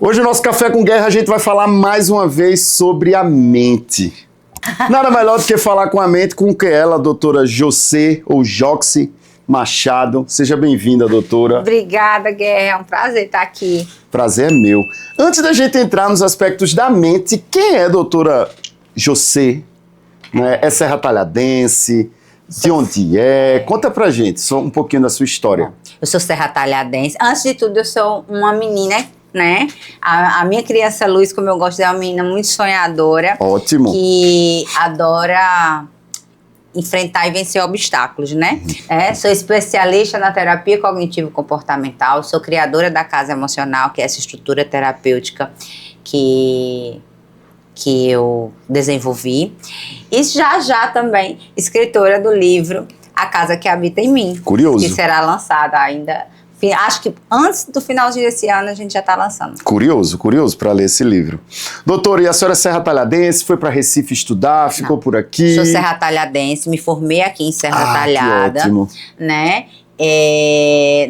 Hoje no nosso Café com Guerra a gente vai falar mais uma vez sobre a mente. Nada melhor do que falar com a mente com que ela, a doutora José ou Joxy Machado. Seja bem-vinda, doutora. Obrigada, Guerra. É um prazer estar aqui. Prazer é meu. Antes da gente entrar nos aspectos da mente, quem é a doutora José? É serra talhadense? De onde é? Conta pra gente só um pouquinho da sua história. Eu sou serra talhadense. Antes de tudo, eu sou uma menina, né? A minha criança Luz, como eu gosto, é uma menina muito sonhadora. Ótimo. Que adora enfrentar e vencer obstáculos, né? Sou especialista na terapia cognitivo-comportamental, sou criadora da Casa Emocional, que é essa estrutura terapêutica que eu desenvolvi. E já também escritora do livro A Casa que Habita em Mim. Curioso. Que será lançada ainda. Acho que antes do finalzinho desse ano a gente já está lançando. Curioso para ler esse livro. Doutora, e a senhora é serra talhadense? Foi para Recife estudar? Ficou por aqui? Sou serra talhadense, me formei aqui em Serra Talhada. Que ótimo. Né?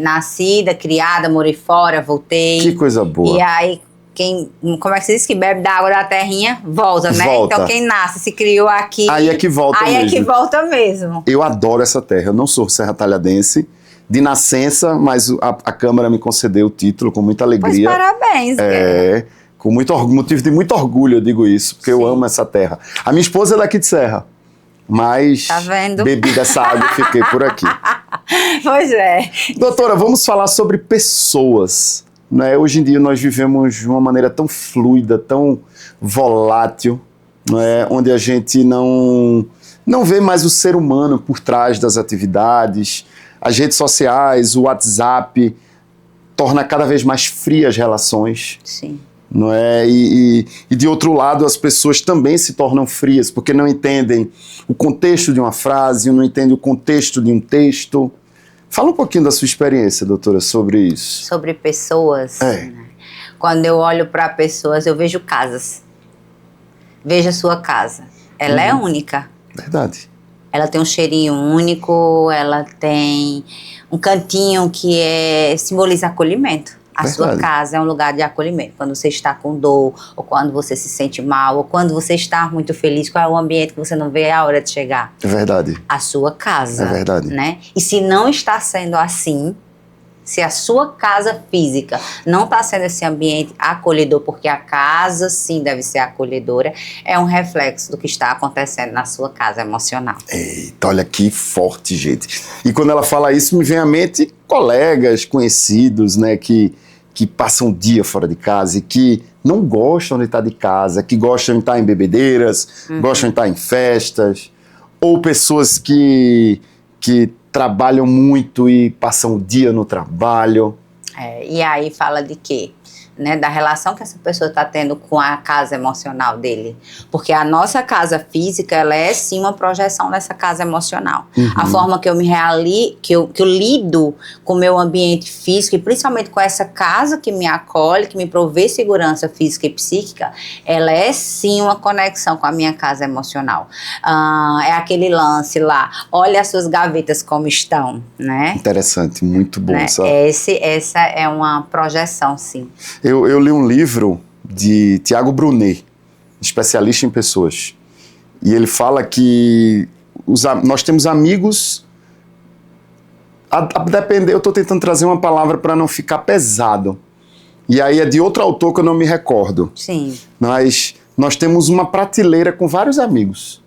Nascida, criada, morei fora, voltei. Que coisa boa. E aí, como é que se diz que bebe da água da terrinha, volta, né? Volta. Então quem nasce, se criou aqui... Aí é que volta mesmo. Aí é que volta mesmo. Eu adoro essa terra. Eu não sou serra talhadense de nascença, mas a Câmara me concedeu o título com muita alegria. Pois parabéns. Com motivo de muito orgulho eu digo isso, porque eu amo essa terra. A minha esposa é daqui de Serra, mas tá vendo? Bebi dessa água e fiquei por aqui. Pois é. Doutora, vamos falar sobre pessoas. Né? Hoje em dia nós vivemos de uma maneira tão fluida, tão volátil, né? Onde a gente não vê mais o ser humano por trás das atividades. As redes sociais, o WhatsApp, torna cada vez mais frias as relações. Sim. Não é? E de outro lado, as pessoas também se tornam frias, porque não entendem o contexto de uma frase, não entendem o contexto de um texto. Fala um pouquinho da sua experiência, doutora, sobre isso. Sobre pessoas. Né? Quando eu olho para pessoas, eu vejo casas. Veja a sua casa. Ela é única. Verdade. Ela tem um cheirinho único, ela tem um cantinho que simboliza acolhimento. A sua casa é um lugar de acolhimento. Quando você está com dor, ou quando você se sente mal, ou quando você está muito feliz, qual é o ambiente que você não vê a hora de chegar? É verdade. A sua casa. É verdade. Né? E se não está sendo assim, se a sua casa física não está sendo esse ambiente acolhedor, porque a casa sim deve ser acolhedora, é um reflexo do que está acontecendo na sua casa emocional. Eita, olha que forte, gente. E quando ela fala isso, me vem à mente colegas, conhecidos, né, que passam o dia fora de casa e que não gostam de estar de casa, que gostam de estar em bebedeiras, gostam de estar em festas, ou pessoas que trabalham muito e passam o dia no trabalho. E aí fala de quê? Né, da relação que essa pessoa está tendo com a casa emocional dele. Porque a nossa casa física, ela é sim uma projeção dessa casa emocional. A forma que eu que eu lido com o meu ambiente físico, e principalmente com essa casa que me acolhe, que me provê segurança física e psíquica, ela é sim uma conexão com a minha casa emocional. É aquele lance lá, olha as suas gavetas como estão, né? Interessante, muito bom. Né? Essa é uma projeção, sim. Eu li um livro de Tiago Brunet, especialista em pessoas, e ele fala que nós temos amigos, a depender, eu estou tentando trazer uma palavra para não ficar pesado, e aí é de outro autor que eu não me recordo. Sim. Mas nós temos uma prateleira com vários amigos,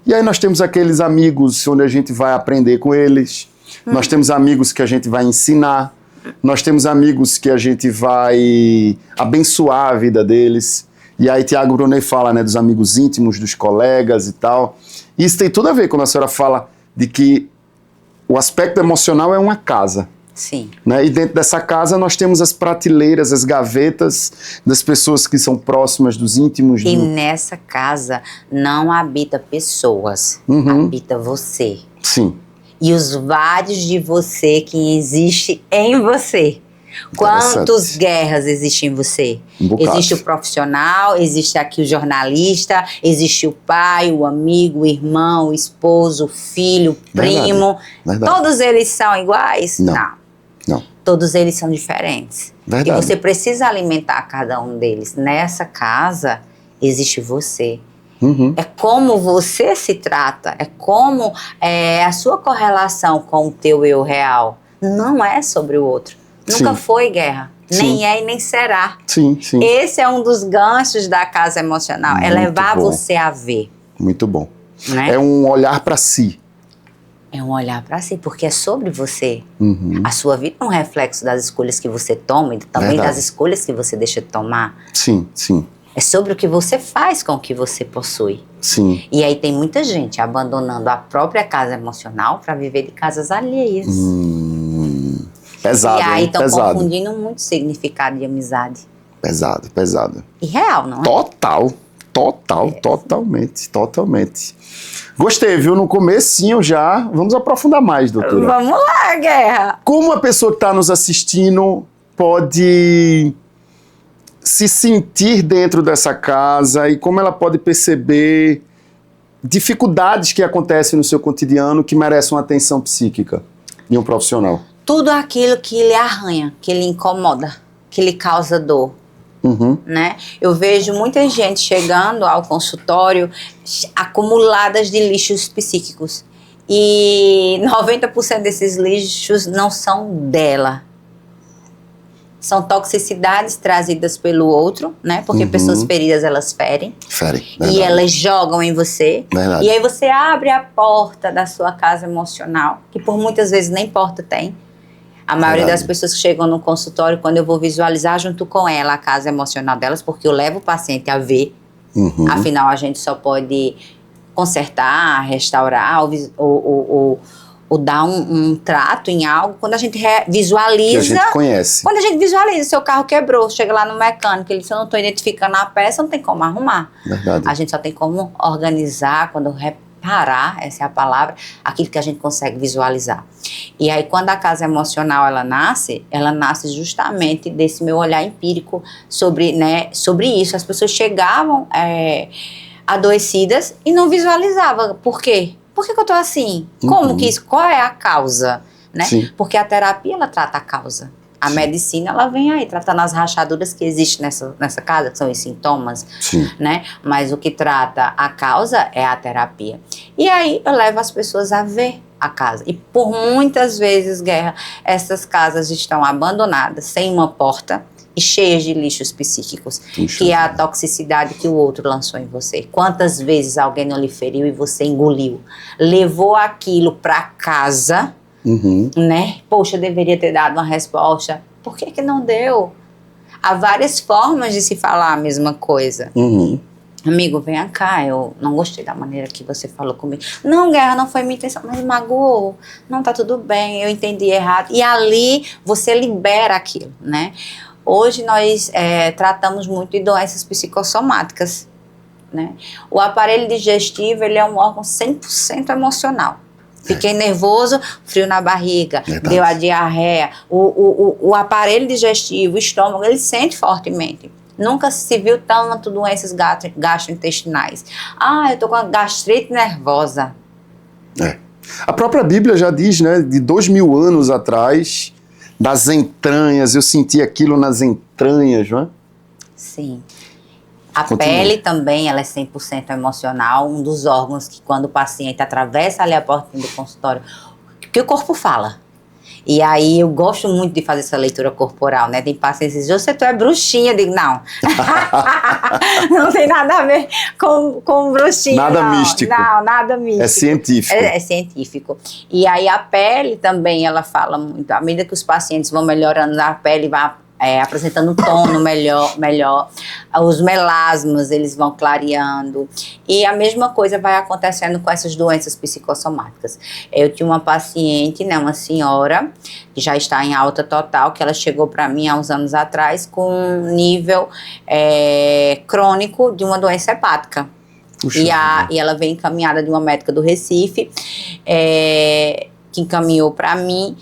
e aí nós temos aqueles amigos onde a gente vai aprender com eles, nós temos amigos que a gente vai ensinar, nós temos amigos que a gente vai abençoar a vida deles. E aí Tiago Brunet fala, né, dos amigos íntimos, dos colegas e tal. E isso tem tudo a ver quando a senhora fala de que o aspecto emocional é uma casa. Sim. Né? E dentro dessa casa nós temos as prateleiras, as gavetas das pessoas que são próximas, dos íntimos. E nessa casa não habita pessoas, habita você. Sim. E os vários de você que existe em você. Quantas guerras existem em você? Existe o profissional, existe aqui o jornalista, existe o pai, o amigo, o irmão, o esposo, o filho, o primo. Verdade. Todos eles são iguais? Não. todos eles são diferentes. Verdade. E você precisa alimentar cada um deles. Nessa casa, existe você. É como você se trata, é como a sua correlação com o teu eu real. Não é sobre o outro. Nunca foi, Guerra. Sim. Nem é e nem será. Sim, sim. Esse é um dos ganchos da casa emocional. É levar você a ver. Muito bom. Né? É um olhar para si. É um olhar para si, porque é sobre você. A sua vida é um reflexo das escolhas que você toma e também das escolhas que você deixa de tomar. Sim, sim. É sobre o que você faz com o que você possui. Sim. E aí tem muita gente abandonando a própria casa emocional para viver de casas alheias. Pesado, e aí estão pesado. confundindo muito significado de amizade. Pesado, pesado. E real, não é? Totalmente. Gostei, viu? No comecinho já. Vamos aprofundar mais, doutora. Vamos lá, Guerra. Como a pessoa que está nos assistindo pode se sentir dentro dessa casa e como ela pode perceber dificuldades que acontecem no seu cotidiano que merecem uma atenção psíquica de um profissional? Tudo aquilo que lhe arranha, que lhe incomoda, que lhe causa dor. Né? Eu vejo muita gente chegando ao consultório acumuladas de lixos psíquicos. E 90% desses lixos não são dela. São toxicidades trazidas pelo outro, né? Porque pessoas feridas, elas ferem. E elas jogam em você. Verdade. E aí você abre a porta da sua casa emocional, que por muitas vezes nem porta tem. A maioria das pessoas que chegam no consultório, quando eu vou visualizar junto com ela a casa emocional delas, porque eu levo o paciente a ver. Afinal, a gente só pode consertar, restaurar ou dar um trato em algo quando a gente visualiza. Que a gente conhece. Quando a gente visualiza, seu carro quebrou, chega lá no mecânico, ele disse, eu não estou identificando a peça, não tem como arrumar. Verdade. A gente só tem como organizar, quando reparar, essa é a palavra, aquilo que a gente consegue visualizar. E aí, quando a casa emocional, ela nasce justamente desse meu olhar empírico sobre isso. As pessoas chegavam adoecidas e não visualizavam. Por quê? Por que eu tô assim? Como que isso? Qual é a causa? Né? Porque a terapia, ela trata a causa. A medicina, ela vem aí tratando as rachaduras que existem nessa casa, que são os sintomas, né? Mas o que trata a causa é a terapia. E aí eu levo as pessoas a ver a casa. E por muitas vezes, Guerra, essas casas estão abandonadas, sem uma porta e cheias de lixos psíquicos, que é a toxicidade que o outro lançou em você. Quantas vezes alguém não lhe feriu e você engoliu? Levou aquilo para casa... né? Poxa, eu deveria ter dado uma resposta. Por que não deu? Há várias formas de se falar a mesma coisa. Amigo, venha cá, eu não gostei da maneira que você falou comigo. Não, Guerra, não foi minha intenção, mas magoou. Não, tá tudo bem, eu entendi errado. E ali você libera aquilo, né? Hoje nós tratamos muito de doenças psicossomáticas, né? O aparelho digestivo, ele é um órgão 100% emocional. Fiquei nervoso, frio na barriga, deu a diarreia. O aparelho digestivo, o estômago, ele sente fortemente. Nunca se viu tanto doenças gastrointestinais. Eu tô com uma gastrite nervosa. A própria Bíblia já diz, né, de 2000 anos atrás, das entranhas, eu senti aquilo nas entranhas, não é? Sim. A pele também, ela é 100% emocional, um dos órgãos que quando o paciente atravessa ali a porta do consultório, que o corpo fala. E aí eu gosto muito de fazer essa leitura corporal, né? Tem pacientes que dizem, tu é bruxinha. Eu digo, não. Não tem nada a ver com bruxinha. Nada não. místico. Não, nada místico. É científico. É científico. E aí a pele também, ela fala muito. À medida que os pacientes vão melhorando, a pele vai apresentando um tono melhor, os melasmas, eles vão clareando, e a mesma coisa vai acontecendo com essas doenças psicossomáticas. Eu tinha uma paciente, né, uma senhora, que já está em alta total, que ela chegou para mim há uns anos atrás com um nível crônico de uma doença hepática. Puxa, e ela veio encaminhada de uma médica do Recife, que encaminhou para mim,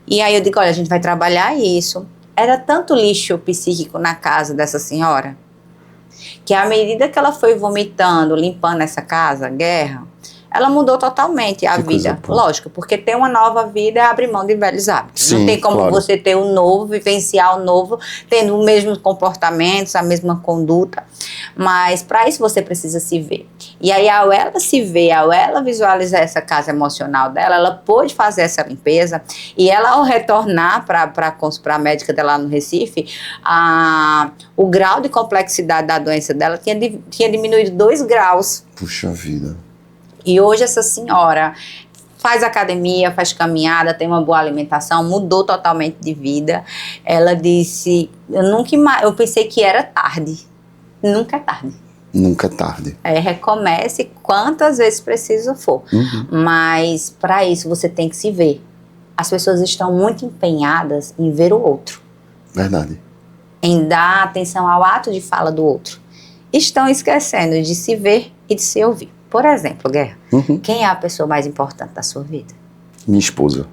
e aí eu digo, olha, a gente vai trabalhar isso. Era tanto lixo psíquico na casa dessa senhora, que à medida que ela foi vomitando, limpando essa casa, Guerra, ela mudou totalmente a vida. Lógico, porque ter uma nova vida é abrir mão de velhos hábitos. Sim, não tem como claro. você ter um novo, vivenciar o novo, tendo os mesmos comportamentos, a mesma conduta. Mas para isso você precisa se ver. E aí, ao ela se ver, ao ela visualizar essa casa emocional dela, ela pôde fazer essa limpeza. E ela, ao retornar para a médica dela no Recife, o grau de complexidade da doença dela tinha diminuído 2 graus. Puxa vida. E hoje essa senhora faz academia, faz caminhada, tem uma boa alimentação, mudou totalmente de vida. Ela disse, eu pensei que era tarde. Nunca é tarde. Nunca é tarde. Recomece quantas vezes preciso for. Mas para isso você tem que se ver. As pessoas estão muito empenhadas em ver o outro. Verdade. Em dar atenção ao ato de fala do outro. Estão esquecendo de se ver e de se ouvir. Por exemplo, Guerra, quem é a pessoa mais importante da sua vida? Minha esposa.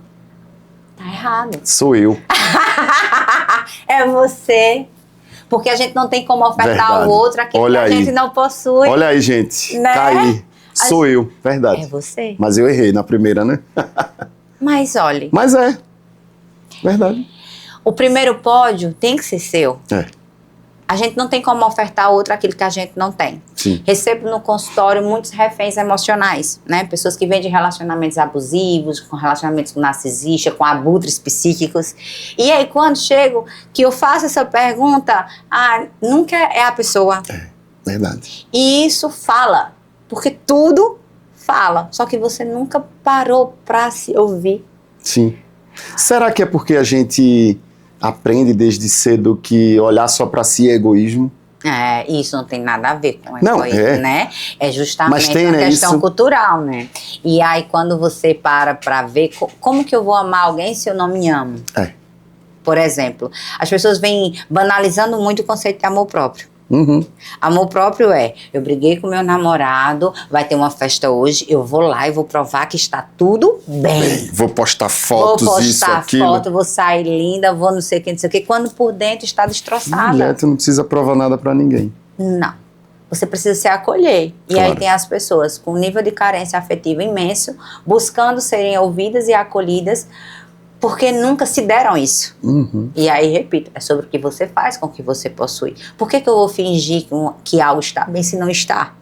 Tá errado. Sou eu. É você. Porque a gente não tem como ofertar Verdade. ao outro aquilo Olha que a aí. gente não possui. Olha aí, gente. Né? Caí. Sou eu. Verdade. É você. Mas eu errei na primeira, né? Mas olhe, Mas é. Verdade. o primeiro pódio tem que ser seu. A gente não tem como ofertar ao outro aquilo que a gente não tem. Sim. Recebo no consultório muitos reféns emocionais, né? Pessoas que vêm de relacionamentos abusivos, com relacionamentos narcisistas, com abutres psíquicos. E aí, quando chego, que eu faço essa pergunta, nunca é a pessoa. Verdade. E isso fala, porque tudo fala, só que você nunca parou para se ouvir. Sim. Será que é porque a gente aprende desde cedo que olhar só para si é egoísmo? Isso não tem nada a ver com Não, egoísmo, né? É justamente tem, uma né, questão isso? cultural, né? E aí, quando você para ver como que eu vou amar alguém se eu não me amo? Por exemplo, as pessoas vêm banalizando muito o conceito de amor próprio. Amor próprio eu briguei com meu namorado, vai ter uma festa hoje, eu vou lá e vou provar que está tudo bem. Vou postar fotos, vou isso, postar aquilo. foto, vou sair linda, vou não sei o que, quando por dentro está destroçada. Mulher, tu não precisa provar nada pra ninguém. Não. Você precisa se acolher. E Claro. aí tem as pessoas com um nível de carência afetiva imenso, buscando serem ouvidas e acolhidas, porque nunca se deram isso. E aí, repito, é sobre o que você faz com o que você possui. Por que eu vou fingir que algo está bem se não está?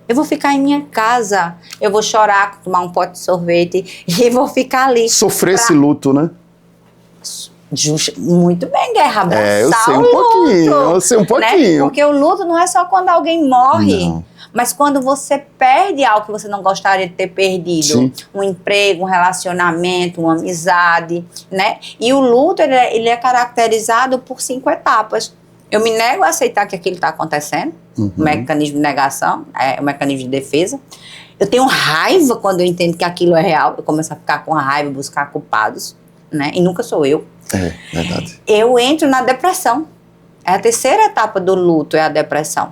Eu vou ficar em minha casa, eu vou chorar, tomar um pote de sorvete e vou ficar ali. Sofrer esse luto, né? Muito bem, Guerra, abraçar eu sei um o luto, pouquinho, eu sei um pouquinho. Né? Porque o luto não é só quando alguém morre, Não. mas quando você perde algo que você não gostaria de ter perdido. Sim. Um emprego, um relacionamento, uma amizade, né? E o luto, ele é caracterizado por 5 etapas. Eu me nego a aceitar que aquilo está acontecendo, o mecanismo de negação, o mecanismo de defesa. Eu tenho raiva quando eu entendo que aquilo é real, eu começo a ficar com raiva, buscar culpados, né? E nunca sou eu. Verdade. Eu entro na depressão. É a terceira etapa do luto, é a depressão.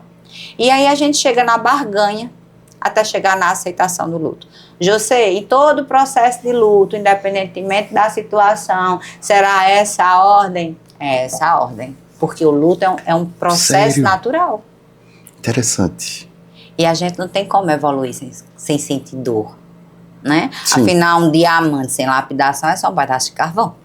E aí a gente chega na barganha até chegar na aceitação do luto. José, e todo o processo de luto, independentemente da situação, será essa a ordem? É essa a ordem. Porque o luto é um processo Sério? natural. Interessante. E a gente não tem como evoluir sem sentir dor, né? Sim. Afinal, um diamante sem lapidação é só um pedaço de carvão.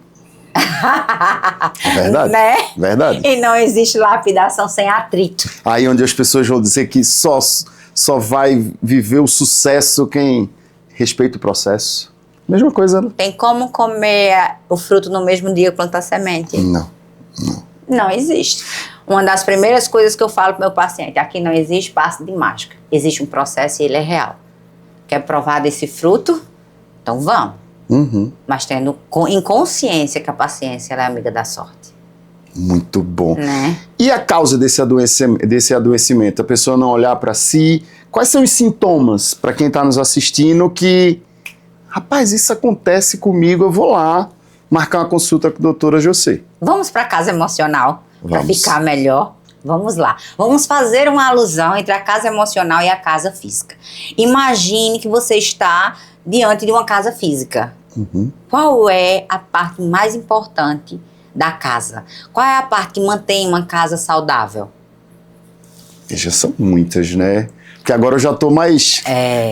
Verdade. Né? Verdade. E não existe lapidação sem atrito. Aí onde as pessoas vão dizer que só vai viver o sucesso quem respeita o processo. Mesma coisa, né? Tem como comer o fruto no mesmo dia que plantar semente? Não. Não existe. Uma das primeiras coisas que eu falo para o meu paciente, aqui não existe passe de mágica. Existe um processo e ele é real. Quer provar desse fruto? Então vamos. Mas tendo em consciência que a paciência ela é amiga da sorte. Muito bom. Né? E a causa desse adoecimento? A pessoa não olhar para si? Quais são os sintomas para quem está nos assistindo que, rapaz, isso acontece comigo, eu vou lá marcar uma consulta com a doutora José? Vamos para a casa emocional para Vamos. ficar melhor. Vamos lá. Vamos fazer uma alusão entre a casa emocional e a casa física. Imagine que você está diante de uma casa física. Qual é a parte mais importante da casa? Qual é a parte que mantém uma casa saudável? Já são muitas, né? Porque agora eu já tô mais...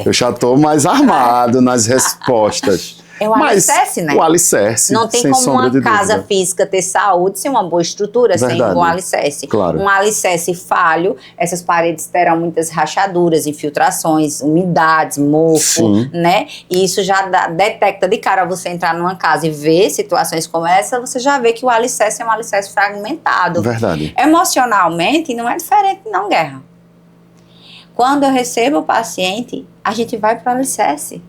Eu já tô mais armado nas respostas. É o alicerce, né? O alicerce, não tem sem como sombra de uma casa dúvida. física ter saúde sem uma boa estrutura, sem um bom alicerce. Claro. Um alicerce falho, essas paredes terão muitas rachaduras, infiltrações, umidades, mofo, né? E isso já detecta de cara você entrar numa casa e ver situações como essa, você já vê que o alicerce é um alicerce fragmentado. Verdade. Emocionalmente, não é diferente não, Guerra. Quando eu recebo o paciente, a gente vai para o alicerce.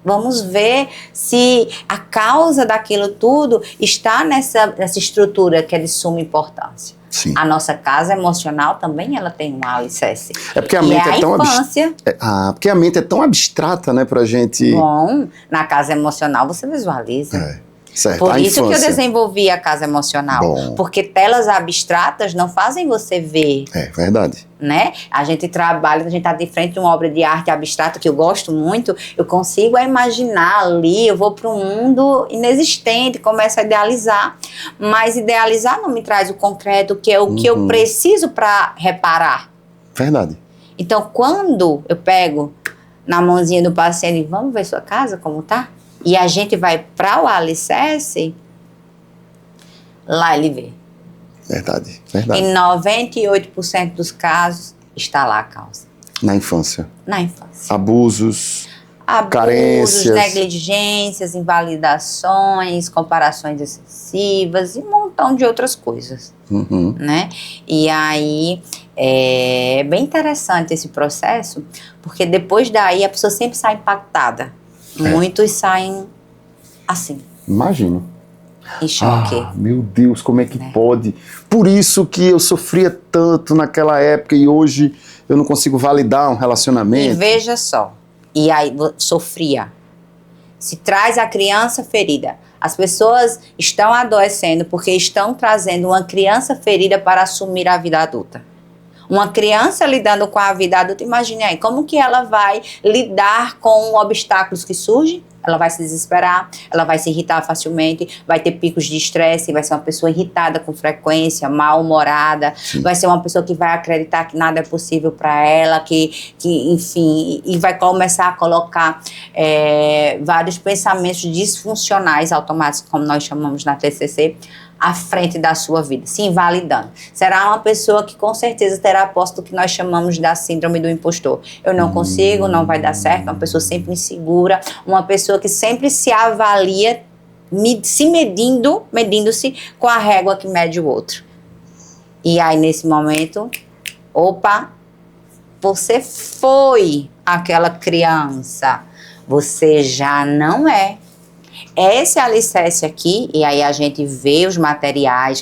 Vamos ver se a causa daquilo tudo está nessa estrutura que é de suma importância. Sim. A nossa casa emocional também ela tem um alicerce. É porque a mente é tão infância. Porque a mente é tão abstrata, né, pra gente... Bom, na casa emocional você visualiza. Certo. Por isso que eu desenvolvi a casa emocional. Bom. Porque telas abstratas não fazem você ver. É verdade. Né? A gente trabalha, a gente está de frente de uma obra de arte abstrata que eu gosto muito, eu consigo imaginar ali, eu vou para um mundo inexistente, começo a idealizar. Mas idealizar não me traz o concreto, que é o que eu preciso para reparar. Verdade. Então, quando eu pego na mãozinha do paciente e vamos ver sua casa como tá? E a gente vai para o alicerce, lá ele vê. Verdade, verdade. Em 98% dos casos, está lá a causa. Na infância. Na infância. Abusos, carências. Negligências, invalidações, comparações excessivas e um montão de outras coisas. Né? E aí, é bem interessante esse processo, porque depois daí a pessoa sempre sai impactada. Muitos saem assim. Imagino. Em choque. Meu Deus, como é que pode? Por isso que eu sofria tanto naquela época e hoje eu não consigo validar um relacionamento. E veja só, e aí sofria. Se traz a criança ferida. As pessoas estão adoecendo porque estão trazendo uma criança ferida para assumir a vida adulta. Uma criança lidando com a vida adulta, imagine aí, como que ela vai lidar com obstáculos que surgem? Ela vai se desesperar, ela vai se irritar facilmente, vai ter picos de estresse, vai ser uma pessoa irritada com frequência, mal-humorada, vai ser uma pessoa que vai acreditar que nada é possível para ela, que enfim, e vai começar a colocar vários pensamentos disfuncionais automáticos, como nós chamamos na TCC, à frente da sua vida, se invalidando. Será uma pessoa que com certeza terá posse do que nós chamamos da síndrome do impostor. Eu não consigo, não vai dar certo, uma pessoa sempre insegura, uma pessoa que sempre se avalia, se medindo-se com a régua que mede o outro. E aí, nesse momento, opa, você foi aquela criança, você já não é. Esse alicerce aqui, e aí a gente vê os materiais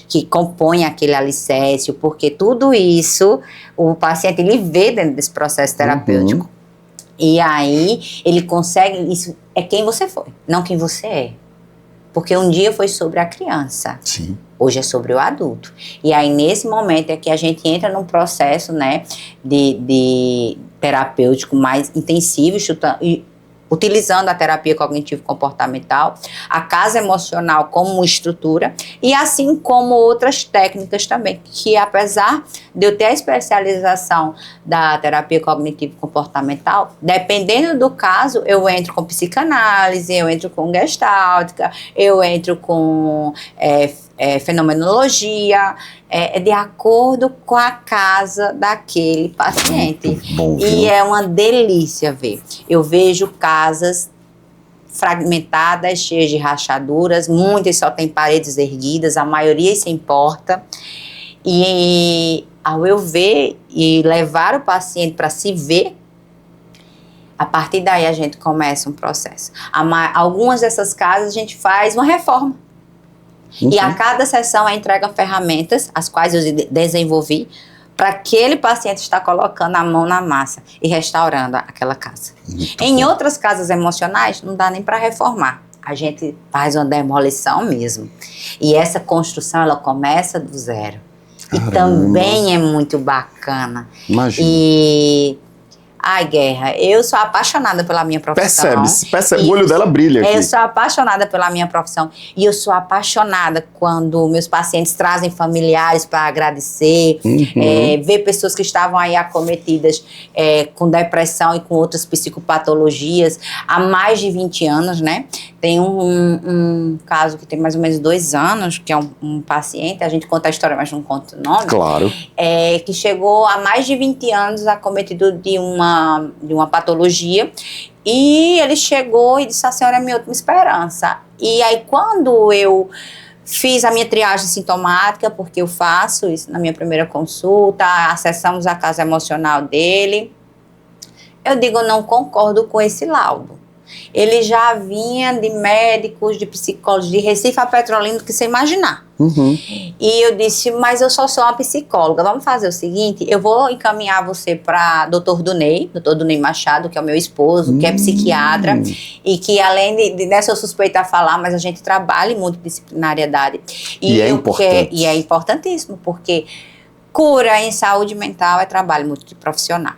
que compõem aquele alicerce, porque tudo isso o paciente ele vê dentro desse processo terapêutico. E aí ele consegue, isso é quem você foi, não quem você é. Porque um dia foi sobre a criança, hoje é sobre o adulto. E aí nesse momento é que a gente entra num processo, né, de terapêutico mais intensivo, utilizando a terapia cognitivo-comportamental, a casa emocional como estrutura, e assim como outras técnicas também, que apesar de eu ter a especialização da terapia cognitivo-comportamental, dependendo do caso, eu entro com psicanálise, eu entro com gestáltica, eu entro com fenomenologia, de acordo com a casa daquele paciente. Bom, e é uma delícia ver. Eu vejo casas fragmentadas, cheias de rachaduras, muitas só têm paredes erguidas, a maioria sem porta. E ao eu ver e levar o paciente para se ver, a partir daí a gente começa um processo. Algumas dessas casas a gente faz uma reforma. E a cada sessão é entrega ferramentas, as quais eu desenvolvi, para aquele paciente estar colocando a mão na massa e restaurando aquela casa. Em outras casas emocionais, não dá nem para reformar. A gente faz uma demolição mesmo. E essa construção, ela começa do zero. E também é muito bacana. Imagina. E Ai, Guerra, eu sou apaixonada pela minha profissão. Percebe, o olho dela brilha aqui. Eu sou apaixonada pela minha profissão. E eu sou apaixonada quando meus pacientes trazem familiares para agradecer, ver pessoas que estavam aí acometidas com depressão e com outras psicopatologias há mais de 20 anos, né? Tem um caso que tem mais ou menos 2 anos, que é um paciente, a gente conta a história, mas não conta o nome. Claro. Que chegou há mais de 20 anos acometido de uma patologia, e ele chegou e disse: a senhora é minha última esperança. E aí, quando eu fiz a minha triagem sintomática, porque eu faço isso na minha primeira consulta, acessamos a casa emocional dele, eu digo: eu não concordo com esse laudo. Ele já vinha de médicos, de psicólogos de Recife a Petrolina, que você imaginar. E eu disse: mas eu só sou uma psicóloga, vamos fazer o seguinte, eu vou encaminhar você para Dr. Duney Machado, que é o meu esposo, que é psiquiatra, e que além de nessa eu suspeita a falar, mas a gente trabalha em multidisciplinariedade. E é importante. E é importantíssimo, porque cura em saúde mental é trabalho multiprofissional.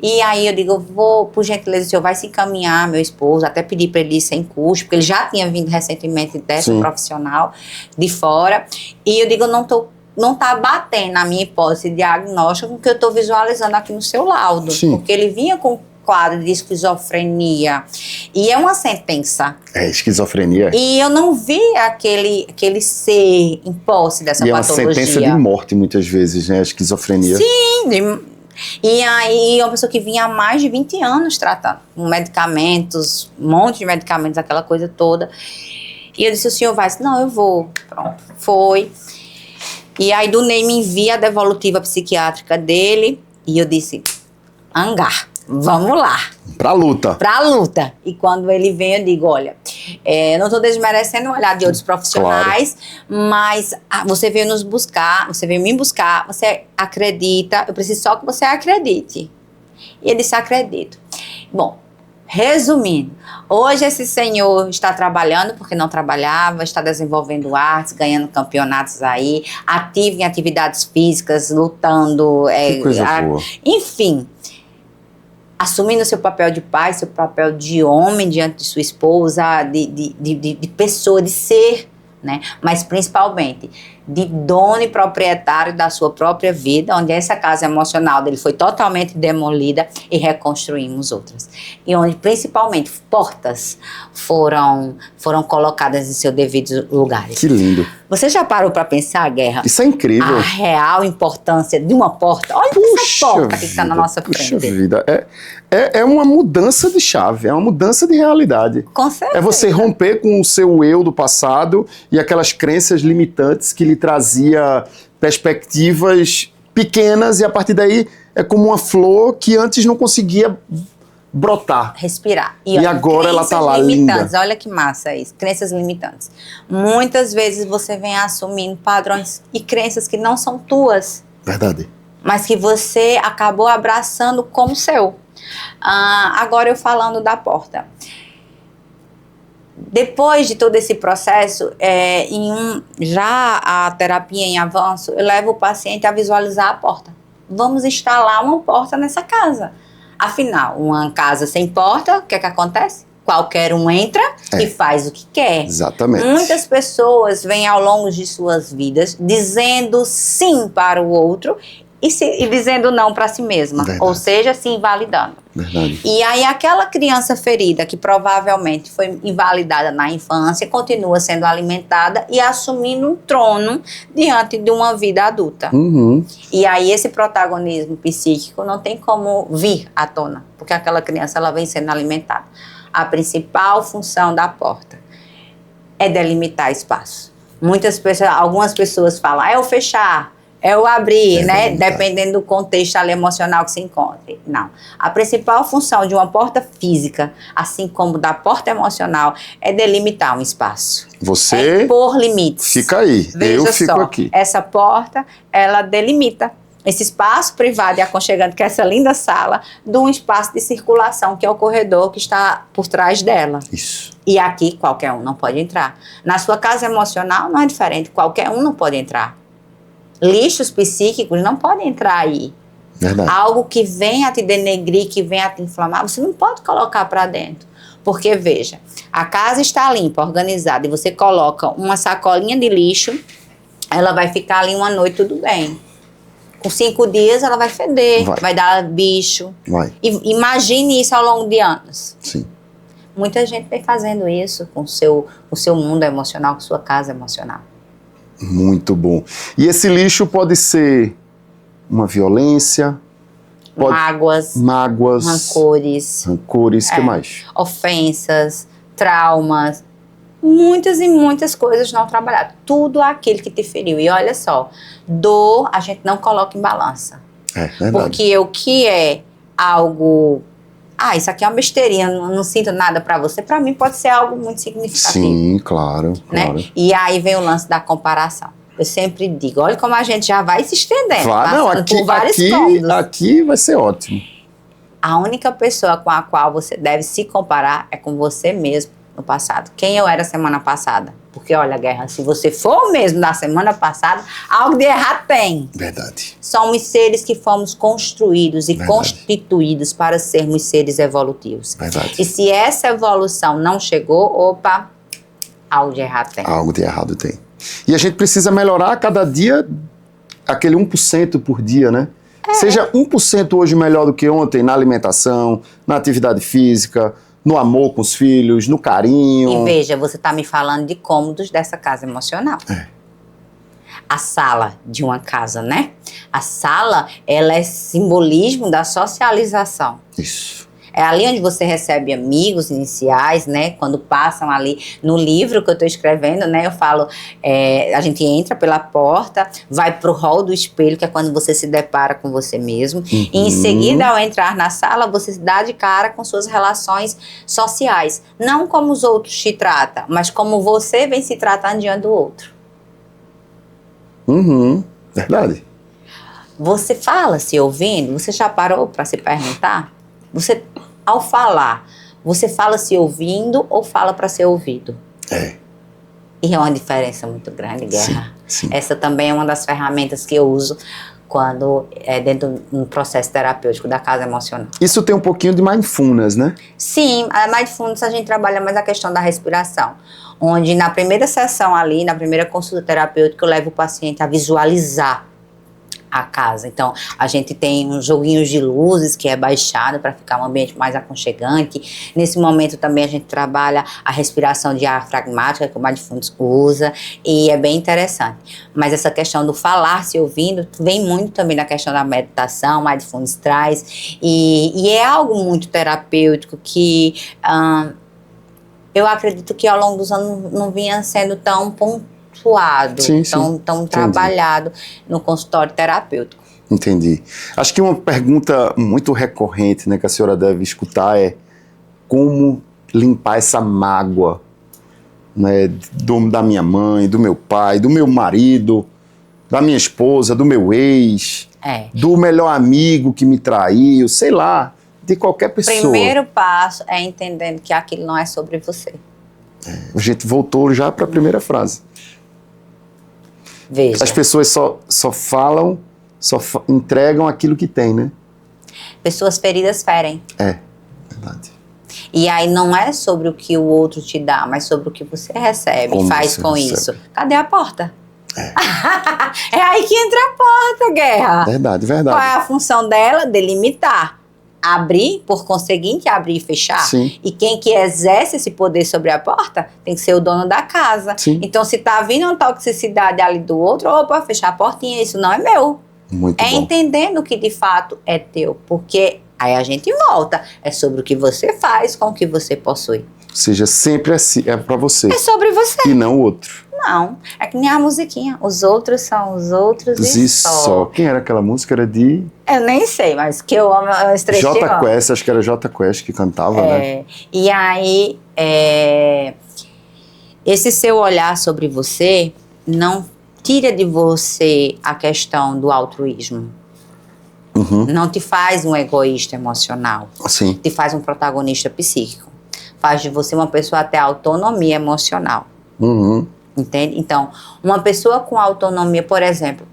E aí eu digo: vou, por gentileza, o senhor vai se encaminhar, meu esposo, até pedir para ele ir sem custo, porque ele já tinha vindo recentemente dessa profissional de fora. E eu digo: não tá batendo na minha hipótese diagnóstica com o que eu estou visualizando aqui no seu laudo. Sim. Porque ele vinha com quadro de esquizofrenia. E é uma sentença. É, esquizofrenia. E eu não vi aquele ser em posse dessa patologia. E é uma sentença de morte, muitas vezes, né? A esquizofrenia. Sim, e aí, uma pessoa que vinha há mais de 20 anos tratando, com medicamentos, um monte de medicamentos, aquela coisa toda. E eu disse: o senhor vai? Não, eu vou. Pronto, foi. E aí, Duney me envia a devolutiva psiquiátrica dele, e eu disse: hangar, vamos lá. Pra luta. Pra luta. E quando ele vem, eu digo: olha, não estou desmerecendo o olhar de outros profissionais, mas você veio nos buscar, você veio me buscar, você acredita, eu preciso só que você acredite. E ele disse: acredito. Bom, resumindo, hoje esse senhor está trabalhando porque não trabalhava, está desenvolvendo artes, ganhando campeonatos aí, ativo em atividades físicas, lutando. Que coisa boa. Enfim, assumindo seu papel de pai, seu papel de homem diante de sua esposa, de pessoa, de ser, né? Mas principalmente de dono e proprietário da sua própria vida, onde essa casa emocional dele foi totalmente demolida e reconstruímos outras. E onde principalmente portas foram colocadas em seus devidos lugares. Que lindo. Você já parou para pensar, Guerra? Isso é incrível. A real importância de uma porta. Olha essa porta que está na nossa frente. Puxa vida. É uma mudança de chave, é uma mudança de realidade. Com certeza. É você romper com o seu eu do passado e aquelas crenças limitantes que lhe trazia perspectivas pequenas, e a partir daí é como uma flor que antes não conseguia brotar. Respirar. E olha, agora ela tá lá, limitantes. linda. Olha que massa isso. Crenças limitantes. Muitas vezes você vem assumindo padrões e crenças que não são tuas. Verdade. Mas que você acabou abraçando como seu. Agora eu falando da porta. Depois de todo esse processo, já a terapia em avanço, eu levo o paciente a visualizar a porta. Vamos instalar uma porta nessa casa. Afinal, uma casa sem porta, o que é que acontece? Qualquer um entra e faz o que quer. Exatamente. Muitas pessoas vêm ao longo de suas vidas dizendo sim para o outro e dizendo não para si mesma. Verdade. Ou seja, se invalidando. Verdade. E aí aquela criança ferida que provavelmente foi invalidada na infância continua sendo alimentada e assumindo um trono diante de uma vida adulta. E aí esse protagonismo psíquico não tem como vir à tona, porque aquela criança ela vem sendo alimentada. A principal função da porta é delimitar espaço. Algumas pessoas falam: é o fechar, é o abrir, né? Dependendo do contexto ali emocional que se encontre. Não. A principal função de uma porta física, assim como da porta emocional, é delimitar um espaço. Você é pôr limites. Fica aí, Veja eu fico só, aqui. Essa porta, ela delimita esse espaço privado e aconchegante, que é essa linda sala, de um espaço de circulação, que é o corredor que está por trás dela. Isso. E aqui qualquer um não pode entrar. Na sua casa emocional não é diferente, qualquer um não pode entrar. Lixos psíquicos não podem entrar aí. Verdade. Algo que venha te denegrir, que venha te inflamar, você não pode colocar para dentro. Porque, veja, a casa está limpa, organizada, e você coloca uma sacolinha de lixo, ela vai ficar ali uma noite, tudo bem. Com 5 dias, ela vai feder, vai dar bicho. Vai. E imagine isso ao longo de anos. Sim. Muita gente vem fazendo isso com o seu mundo emocional, com sua casa emocional. Muito bom. E esse lixo pode ser uma violência, Mágoas, rancores, que mais? ofensas, traumas, muitas e muitas coisas não trabalhadas. Tudo aquilo que te feriu. E olha só, dor a gente não coloca em balança. É verdade. Porque o que é algo... isso aqui é uma besteirinha, não sinto nada pra você. Pra mim pode ser algo muito significativo. Sim, claro, né? claro. E aí vem o lance da comparação. Eu sempre digo, olha como a gente já vai se estendendo, por vários cômodos. Aqui vai ser ótimo. A única pessoa com a qual você deve se comparar é com você mesmo no passado. Quem eu era semana passada? Porque, olha, Guerra, se você for o mesmo da semana passada, algo de errado tem. Verdade. Somos seres que fomos construídos e constituídos para sermos seres evolutivos. Verdade. E se essa evolução não chegou, opa, algo de errado tem. Algo de errado tem. E a gente precisa melhorar a cada dia aquele 1% por dia, né? Seja 1% hoje melhor do que ontem na alimentação, na atividade física, no amor com os filhos, no carinho. E veja, você está me falando de cômodos dessa casa emocional. A sala de uma casa, né? A sala, ela é simbolismo da socialização. Isso. É ali onde você recebe amigos iniciais, né? Quando passam ali no livro que eu estou escrevendo, né? Eu falo, a gente entra pela porta, vai pro hall do espelho, que é quando você se depara com você mesmo. E em seguida, ao entrar na sala, você se dá de cara com suas relações sociais. Não como os outros te tratam, mas como você vem se tratando diante do outro. Verdade. Você fala se ouvindo? Você já parou para se perguntar? Você, ao falar, você fala se ouvindo ou fala para ser ouvido? E é uma diferença muito grande, Guerra. Sim. Essa também é uma das ferramentas que eu uso quando é dentro de um processo terapêutico da casa emocional. Isso tem um pouquinho de mindfulness, né? Sim, a mindfulness a gente trabalha mais a questão da respiração. Onde na primeira sessão ali, na primeira consulta terapêutica, eu levo o paciente a visualizar a casa. Então, a gente tem uns joguinhos de luzes que é baixado para ficar um ambiente mais aconchegante. Nesse momento também a gente trabalha a respiração diafragmática que o Mindfulness usa e é bem interessante. Mas essa questão do falar se ouvindo vem muito também da questão da meditação, o Mindfulness traz e é algo muito terapêutico que eu acredito que ao longo dos anos não vinha sendo tão pontuado, tão trabalhado no consultório terapêutico. Entendi. Acho que uma pergunta muito recorrente, né, que a senhora deve escutar é como limpar essa mágoa, né, da minha mãe, do meu pai, do meu marido, da minha esposa, do meu ex, do melhor amigo que me traiu, sei lá, de qualquer pessoa. O primeiro passo é entendendo que aquilo não é sobre você. A gente voltou já para a primeira frase. Veja. As pessoas só falam, entregam aquilo que tem, né? Pessoas feridas ferem. Verdade. E aí não é sobre o que o outro te dá, mas sobre o que você recebe e faz com isso. Cadê a porta? É aí que entra a porta, Guerra. Verdade. Qual é a função dela? Delimitar. Abrir, por conseguinte, abrir e fechar. Sim. E quem que exerce esse poder sobre a porta tem que ser o dono da casa. Sim. Então, se tá vindo uma toxicidade ali do outro, opa, fechar a portinha, isso não é meu. Muito bom. Entendendo que de fato é teu, porque aí a gente volta. É sobre o que você faz com o que você possui. Ou seja, sempre é pra você. É sobre você. E não o outro. Não, é que nem a musiquinha. Os outros são os outros e só. Quem era aquela música? Era de... Eu nem sei, mas que eu amo esse trechinho. J Quest, acho que era J Quest que cantava, né? E aí, esse seu olhar sobre você não tira de você a questão do altruísmo. Não te faz um egoísta emocional. Sim. Te faz um protagonista psíquico. Faz de você uma pessoa até autonomia emocional. Entende? Então, uma pessoa com autonomia, por exemplo,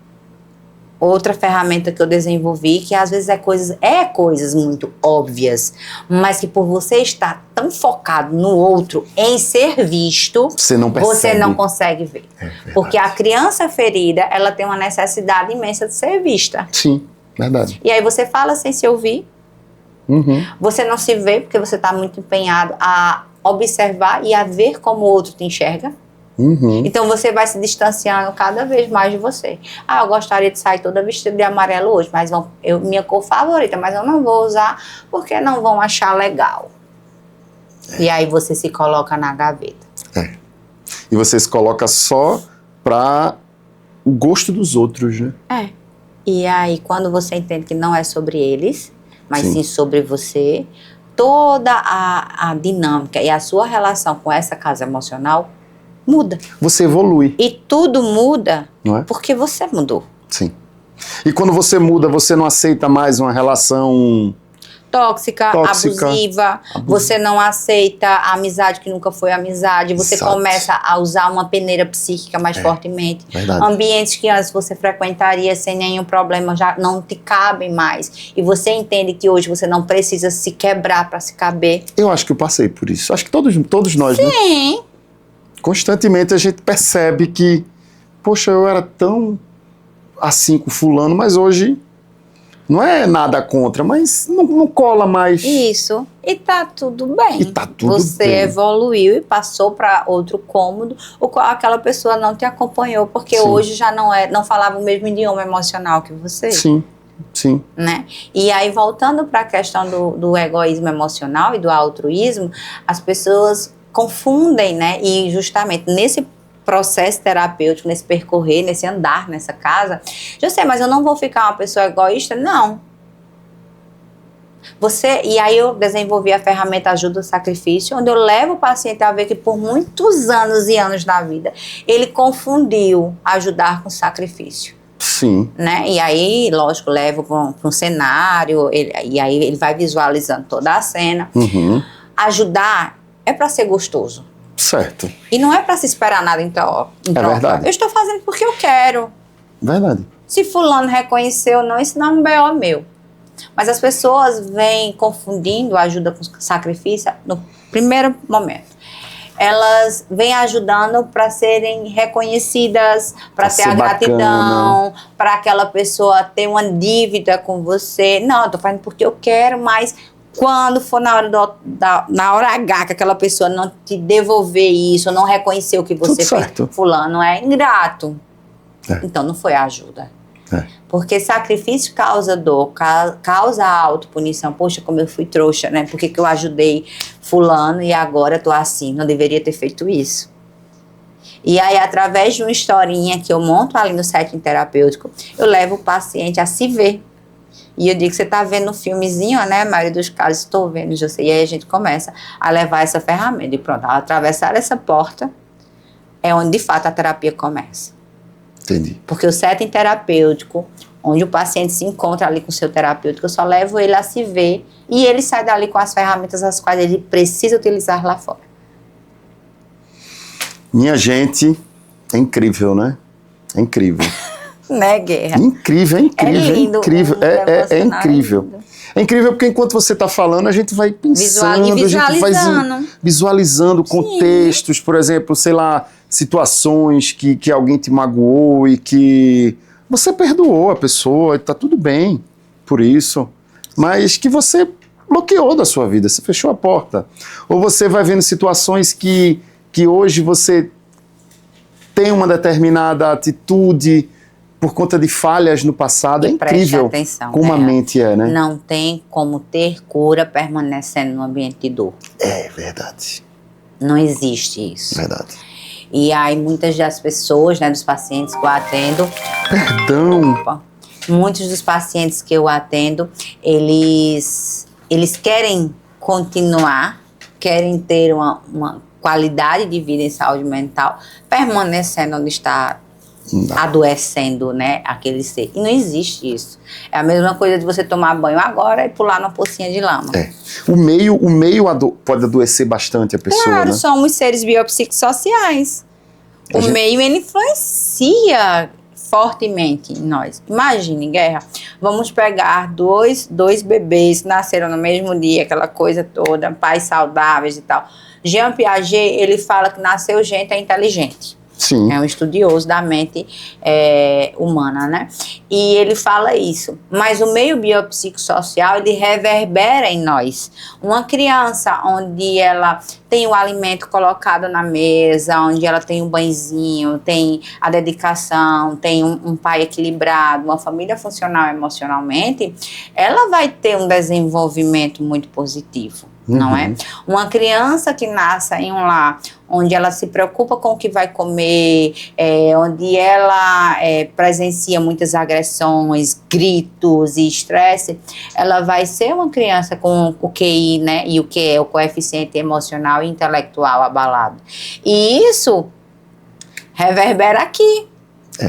Outra ferramenta que eu desenvolvi, que às vezes é coisas muito óbvias, mas que por você estar tão focado no outro, em ser visto, você não percebe. Você não consegue ver. Porque a criança ferida, ela tem uma necessidade imensa de ser vista. Sim, verdade. E aí você fala sem se ouvir, você não se vê porque você está muito empenhado a observar e a ver como o outro te enxerga. Então você vai se distanciando cada vez mais de você. Eu gostaria de sair toda vestida de amarelo hoje, mas minha cor favorita, mas eu não vou usar porque não vão achar legal. E aí você se coloca na gaveta. E você se coloca só para o gosto dos outros, né? E aí quando você entende que não é sobre eles, mas sim sobre você, toda a dinâmica e a sua relação com essa casa emocional muda. Você evolui. E tudo muda, não é? Porque você mudou. Sim. E quando você muda, você não aceita mais uma relação tóxica, abusiva, você não aceita a amizade que nunca foi amizade, você começa a usar uma peneira psíquica mais fortemente. Verdade. Ambientes que antes você frequentaria sem nenhum problema já não te cabem mais. E você entende que hoje você não precisa se quebrar para se caber. Eu acho que eu passei por isso. Acho que todos nós, né? Sim. Constantemente a gente percebe que, poxa, eu era tão assim com fulano, mas hoje não é nada contra, mas não cola mais. Isso. E tá tudo bem. E tá tudo Você bem. evoluiu e passou para outro cômodo, o qual aquela pessoa não te acompanhou, porque hoje já não falava o mesmo idioma emocional que você. Sim. Sim. Né? E aí, voltando para a questão do egoísmo emocional e do altruísmo, as pessoas confundem, né? E justamente nesse processo terapêutico, nesse percorrer, nesse andar nessa casa, já sei, mas eu não vou ficar uma pessoa egoísta? Não. E aí eu desenvolvi a ferramenta Ajuda ao Sacrifício, onde eu levo o paciente a ver que por muitos anos e anos da vida, ele confundiu ajudar com sacrifício. Sim. Né? E aí, lógico, levo para um cenário, e aí ele vai visualizando toda a cena. Ajudar é para ser gostoso. Certo. E não é para se esperar nada em troca. É verdade. Eu estou fazendo porque eu quero. Verdade. Se fulano reconheceu ou não, isso não é um B.O. meu. Mas as pessoas vêm confundindo a ajuda com sacrifício no primeiro momento. Elas vêm ajudando para serem reconhecidas, para ter a gratidão, para aquela pessoa ter uma dívida com você. Não, eu estou fazendo porque eu quero, mas quando for na hora H que aquela pessoa não te devolver isso, não reconhecer o que você fez, fulano é ingrato. Então não foi ajuda. Porque sacrifício causa dor, causa autopunição. Poxa, como eu fui trouxa, né? Por que eu ajudei fulano e agora eu tô assim? Não deveria ter feito isso. E aí, através de uma historinha que eu monto ali no setting terapêutico, eu levo o paciente a se ver. E eu digo que você tá vendo um filmezinho, né? A maioria dos casos, estou vendo, já sei. E aí a gente começa a levar essa ferramenta. E pronto, ao atravessar essa porta, é onde de fato a terapia começa. Entendi. Porque o setting terapêutico, onde o paciente se encontra ali com o seu terapêutico, eu só levo ele a se ver e ele sai dali com as ferramentas as quais ele precisa utilizar lá fora. Minha gente, é incrível, né? É incrível. Né, Guerra? Incrível, é incrível. É lindo. É incrível, é incrível. É incrível porque enquanto você está falando, a gente vai pensando, a gente vai visualizando contextos, por exemplo, sei lá, situações que alguém te magoou e que você perdoou a pessoa e tá tudo bem por isso, mas que você bloqueou da sua vida, você fechou a porta. Ou você vai vendo situações que hoje você tem uma determinada atitude por conta de falhas no passado. É incrível como a mente é, né? Não tem como ter cura permanecendo no ambiente de dor. É verdade. Não existe isso. Verdade. E aí muitas das pessoas, né, dos pacientes que eu atendo... Perdão. Muitos dos pacientes que eu atendo, eles querem continuar, querem ter uma qualidade de vida em saúde mental, permanecendo onde está adoecendo, né, aquele ser. E não existe isso. É a mesma coisa de você tomar banho agora e pular numa pocinha de lama. O meio pode adoecer bastante a pessoa, claro, né? somos seres biopsicossociais. O meio, ele influencia fortemente em nós. Imagine, Guerra, vamos pegar dois bebês que nasceram no mesmo dia, aquela coisa toda, pais saudáveis e tal. Jean Piaget, ele fala que nasceu gente inteligente. Sim. É um estudioso da mente humana, né? E ele fala isso. Mas o meio biopsicossocial, ele reverbera em nós. Uma criança onde ela tem o alimento colocado na mesa, onde ela tem um banhozinho, tem a dedicação, tem um pai equilibrado, uma família funcional emocionalmente, ela vai ter um desenvolvimento muito positivo. Não é? Uma criança que nasce em um lar onde ela se preocupa com o que vai comer, onde ela presencia muitas agressões, gritos e estresse, ela vai ser uma criança com o QI, né? E o que é o coeficiente emocional e intelectual abalado. E isso reverbera aqui.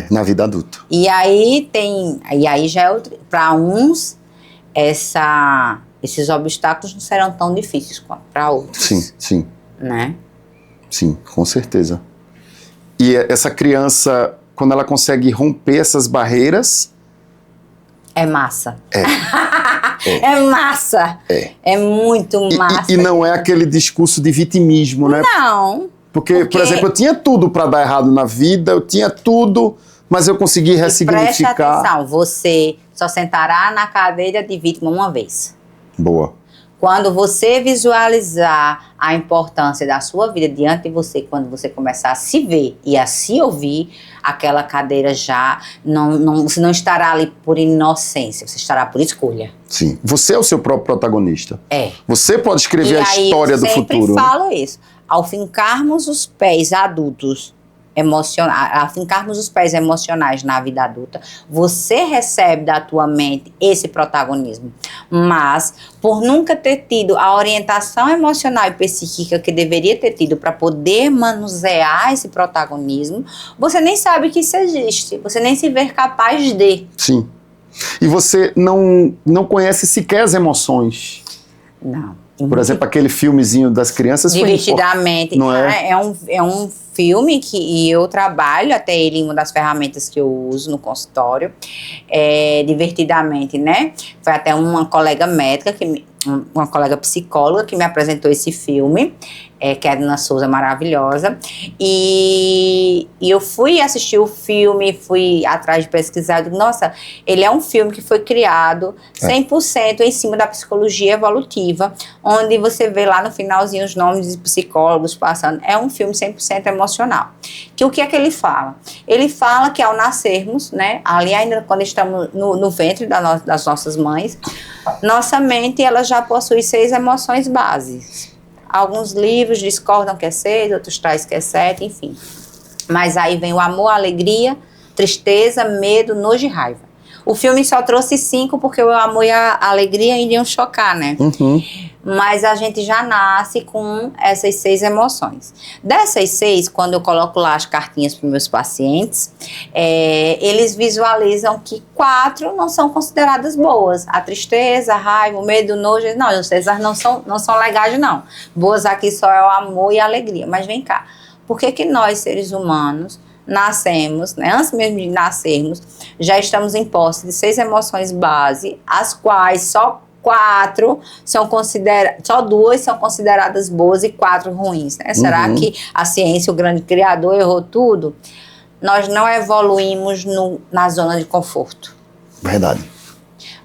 Na vida adulta. E aí já é para uns esses obstáculos não serão tão difíceis quanto para outros. Sim. Né? Sim, com certeza. E essa criança, quando ela consegue romper essas barreiras... É massa. É massa. É muito massa. E não é aquele discurso de vitimismo, né? Não. Porque, por exemplo, eu tinha tudo para dar errado na vida, eu tinha tudo, mas eu consegui ressignificar... Preste atenção, você só sentará na cadeira de vítima uma vez. Boa. Quando você visualizar a importância da sua vida diante de você, quando você começar a se ver e a se ouvir, aquela cadeira já você não estará ali por inocência, você estará por escolha. Sim. Você é o seu próprio protagonista. Você pode escrever a história do futuro. Eu sempre falo isso. Ao fincarmos os pés adultos, afincarmos os pés emocionais na vida adulta, você recebe da tua mente esse protagonismo. Mas, por nunca ter tido a orientação emocional e psíquica que deveria ter tido para poder manusear esse protagonismo, você nem sabe que isso existe, você nem se vê capaz de. Sim. E você não conhece sequer as emoções. Não. Por exemplo, aquele filmezinho das crianças... Divertidamente. Não é? É um filme que eu trabalho, até ele em uma das ferramentas que eu uso no consultório, divertidamente, né? Foi até uma colega médica, uma colega psicóloga que me apresentou esse filme, que é a Dona Souza, maravilhosa, e eu fui assistir o filme, fui atrás de pesquisar, eu digo, nossa, ele é um filme que foi criado 100% em cima da psicologia evolutiva, onde você vê lá no finalzinho os nomes de psicólogos passando, é um filme 100% emocional. Que o que é que ele fala? Ele fala que ao nascermos, né, ali ainda quando estamos no ventre das nossas mães, nossa mente ela já possui 6 emoções básicas. Alguns livros discordam que é 6, outros trazem que é 7, enfim. Mas aí vem o amor, a alegria, tristeza, medo, nojo e raiva. O filme só trouxe 5 porque o amor e a alegria iriam chocar, né? Mas a gente já nasce com essas 6 emoções. Dessas 6, quando eu coloco lá as cartinhas para os meus pacientes, eles visualizam que 4 não são consideradas boas. A tristeza, a raiva, o medo, o nojo, não, essas não são legais, não. Boas aqui só é o amor e a alegria. Mas vem cá, por que nós, seres humanos, nascemos, né, antes mesmo de nascermos, já estamos em posse de 6 emoções base, as quais só 2 são consideradas boas e 4 ruins, né? Será que a ciência, o grande criador, errou tudo? Nós não evoluímos na zona de conforto. Verdade.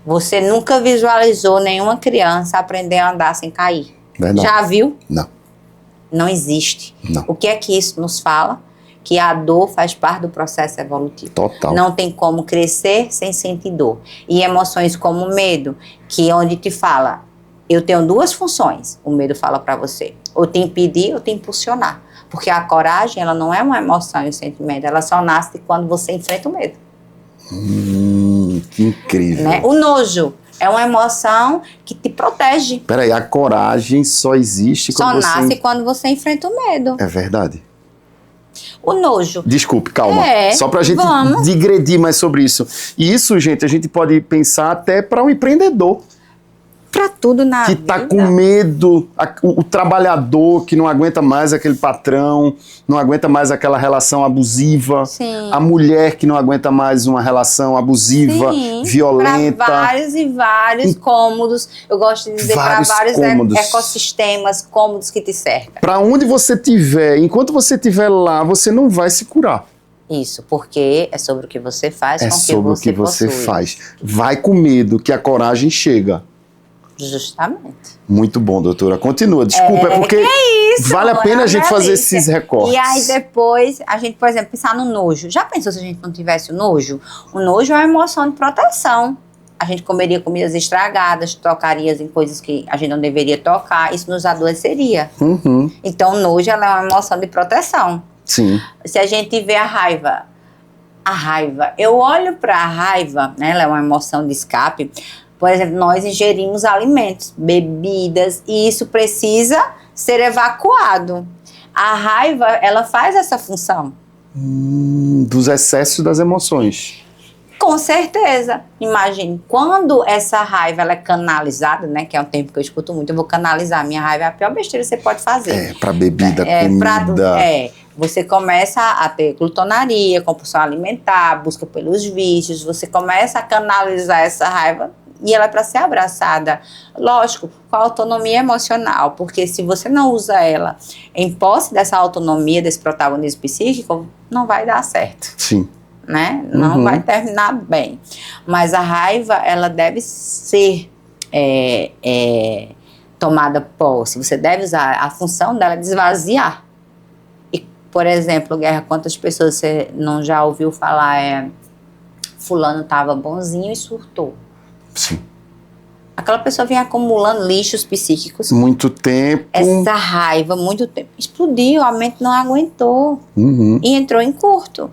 Você nunca visualizou nenhuma criança aprender a andar sem cair. Verdade. Já viu? Não. Não existe. Não. O que é que isso nos fala? Que a dor faz parte do processo evolutivo. Total. Não tem como crescer sem sentir dor. E emoções como o medo, que onde te fala, eu tenho 2 funções, o medo fala para você, ou te impedir ou te impulsionar. Porque a coragem, ela não é uma emoção e um sentimento, ela só nasce quando você enfrenta o medo. Que incrível. Né? O nojo é uma emoção que te protege. Peraí, a coragem só existe quando Só nasce quando você enfrenta o medo. É verdade. O nojo. Desculpe, calma. Só pra gente digredir mais sobre isso. E isso, gente, a gente pode pensar até para um empreendedor. pra tudo na que vida. tá com medo, o trabalhador que não aguenta mais aquele patrão, não aguenta mais aquela relação abusiva, Sim. a mulher que não aguenta mais uma relação abusiva, Sim, violenta. para vários e vários cômodos. Eu gosto de dizer para vários cômodos. ecossistemas, cômodos que te cercam. Para onde você estiver, enquanto você estiver lá, você não vai se curar. Isso, porque é sobre o que você faz com sobre o que você possui. faz. Vai com medo, que a coragem chega. Justamente. Muito bom, doutora. Continua. Desculpa, é porque isso, vale a pena a gente fazer esses recortes. E aí depois, a gente, por exemplo, pensar no nojo. Já pensou se a gente não tivesse o nojo? O nojo é uma emoção de proteção. A gente comeria comidas estragadas, tocaria em coisas que a gente não deveria tocar, isso nos adoeceria. Uhum. Então, o nojo ela é uma emoção de proteção. Sim. Se a gente vê a raiva, eu olho para a raiva, né, ela é uma emoção de escape. Por exemplo, nós ingerimos alimentos, bebidas, e isso precisa ser evacuado. A raiva, ela faz essa função. Dos excessos das emoções. Com certeza. Imagine, quando essa raiva ela é canalizada, né, que é um termo que eu escuto muito, eu vou canalizar. Minha raiva é a pior besteira que você pode fazer. Para bebida, comida. Você começa a ter glutonaria, compulsão alimentar, busca pelos vícios, você começa a canalizar essa raiva e ela é para ser abraçada, lógico, com a autonomia emocional, porque se você não usa ela em posse dessa autonomia, desse protagonismo psíquico, não vai dar certo. Sim. Né? Não vai terminar bem. Mas a raiva, ela deve ser tomada posse. Você deve usar, a função dela é desvaziar. E, por exemplo, Guerra, quantas pessoas você não já ouviu falar, fulano estava bonzinho e surtou. Sim. Aquela pessoa vem acumulando lixos psíquicos. Muito tempo. Essa raiva, muito tempo. Explodiu, a mente não aguentou. E entrou em curto.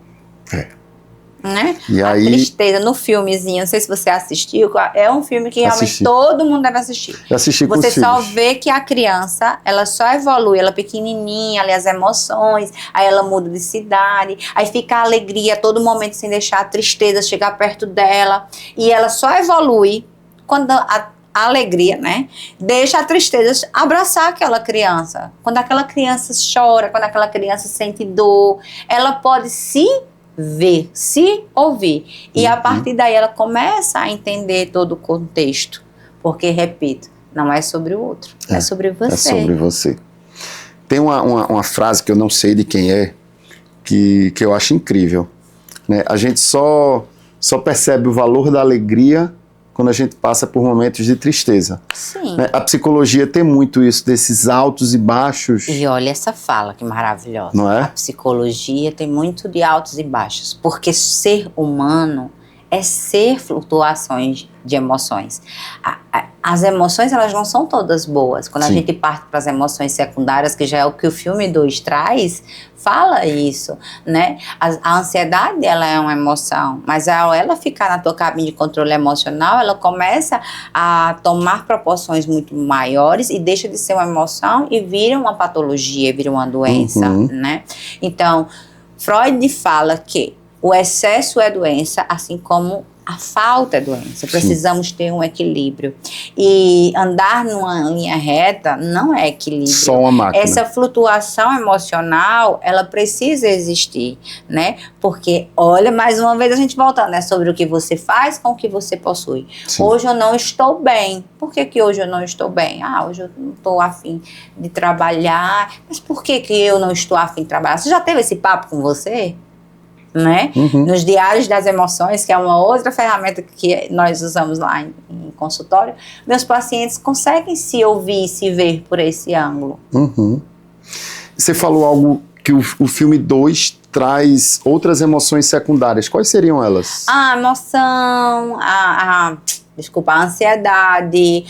Né? E a aí, tristeza no filmezinho, não sei se você assistiu, é um filme que realmente todo mundo deve assistir. Eu assisti com você os só filhos. vê que a criança, ela só evolui, ela é pequenininha, ali as emoções, aí ela muda de cidade, aí fica a alegria a todo momento sem deixar a tristeza chegar perto dela, e ela só evolui quando a alegria, né, deixa a tristeza abraçar aquela criança. Quando aquela criança chora, quando aquela criança sente dor, ela pode se ver, se ouvir. E a partir daí ela começa a entender todo o contexto. Porque, repito, não é sobre o outro, é sobre você. É sobre você. Tem uma frase que eu não sei de quem é, que eu acho incrível. Né? A gente só percebe o valor da alegria quando a gente passa por momentos de tristeza. Sim. Né? A psicologia tem muito isso, desses altos e baixos. E olha essa fala, que maravilhosa. Não é? A psicologia tem muito de altos e baixos, porque ser humano é ser flutuações de emoções. As emoções, elas não são todas boas. Quando a gente parte para as emoções secundárias, que já é o que o filme 2 traz, fala isso, né? A ansiedade, ela é uma emoção, mas ao ela ficar na tua cabine de controle emocional, ela começa a tomar proporções muito maiores e deixa de ser uma emoção e vira uma patologia, vira uma doença, né? Então, Freud fala que o excesso é doença, assim como a falta é doença. Precisamos ter um equilíbrio. E andar numa linha reta não é equilíbrio. Só uma máquina. Essa flutuação emocional, ela precisa existir, né? Porque, olha, mais uma vez a gente voltando, né? Sobre o que você faz com o que você possui. Sim. Hoje eu não estou bem. Por que hoje eu não estou bem? Hoje eu não estou afim de trabalhar. Mas por que eu não estou afim de trabalhar? Você já teve esse papo com você? Né? Nos diários das emoções, que é uma outra ferramenta que nós usamos lá em consultório, meus pacientes conseguem se ouvir e se ver por esse ângulo. Você falou algo que o filme 2 traz outras emoções secundárias. Quais seriam elas? A emoção, desculpa, a ansiedade,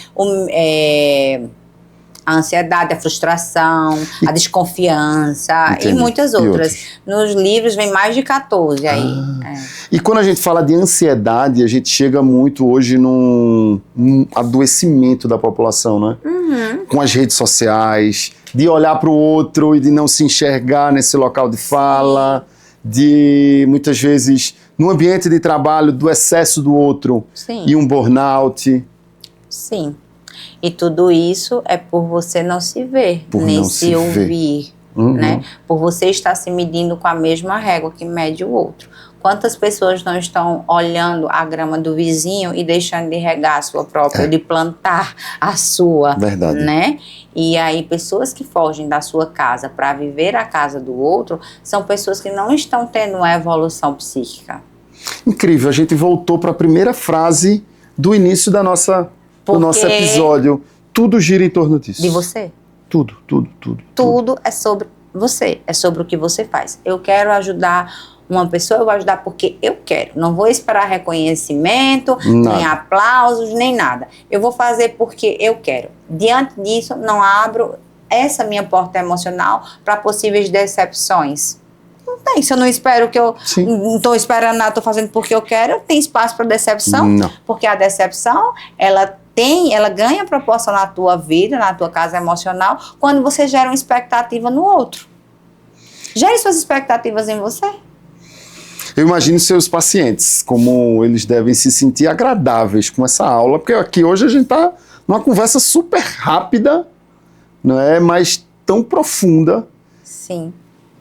a ansiedade, a frustração, a desconfiança. Entendi. E muitas outras. Nos livros vem mais de 14 aí. E quando a gente fala de ansiedade, a gente chega muito hoje num adoecimento da população, né? Com as redes sociais, de olhar para o outro e de não se enxergar nesse local de fala, de muitas vezes no ambiente de trabalho do excesso do outro e um burnout. Sim. E tudo isso é por você não se ver, Por nem não se se ouvir, né? Por você estar se medindo com a mesma régua que mede o outro. Quantas pessoas não estão olhando a grama do vizinho e deixando de regar a sua própria, de plantar a sua, Verdade. né? E aí, pessoas que fogem da sua casa para viver a casa do outro são pessoas que não estão tendo uma evolução psíquica. Incrível, a gente voltou para a primeira frase do início do nosso episódio. Tudo gira em torno disso. De você. Tudo. Tudo é sobre você, é sobre o que você faz. Eu quero ajudar uma pessoa, eu vou ajudar porque eu quero. Não vou esperar reconhecimento, nem aplausos, nem nada. Eu vou fazer porque eu quero. Diante disso, não abro essa minha porta emocional para possíveis decepções. Não tem. Se eu não espero que eu não estou esperando nada, estou fazendo porque eu quero, tem espaço para decepção? Não. Porque a decepção, ela ganha proporção na tua vida, na tua casa emocional, quando você gera uma expectativa no outro. Gere suas expectativas em você. Eu imagino seus pacientes, como eles devem se sentir agradáveis com essa aula, porque aqui hoje a gente está numa conversa super rápida, não é? Mas tão profunda. Sim.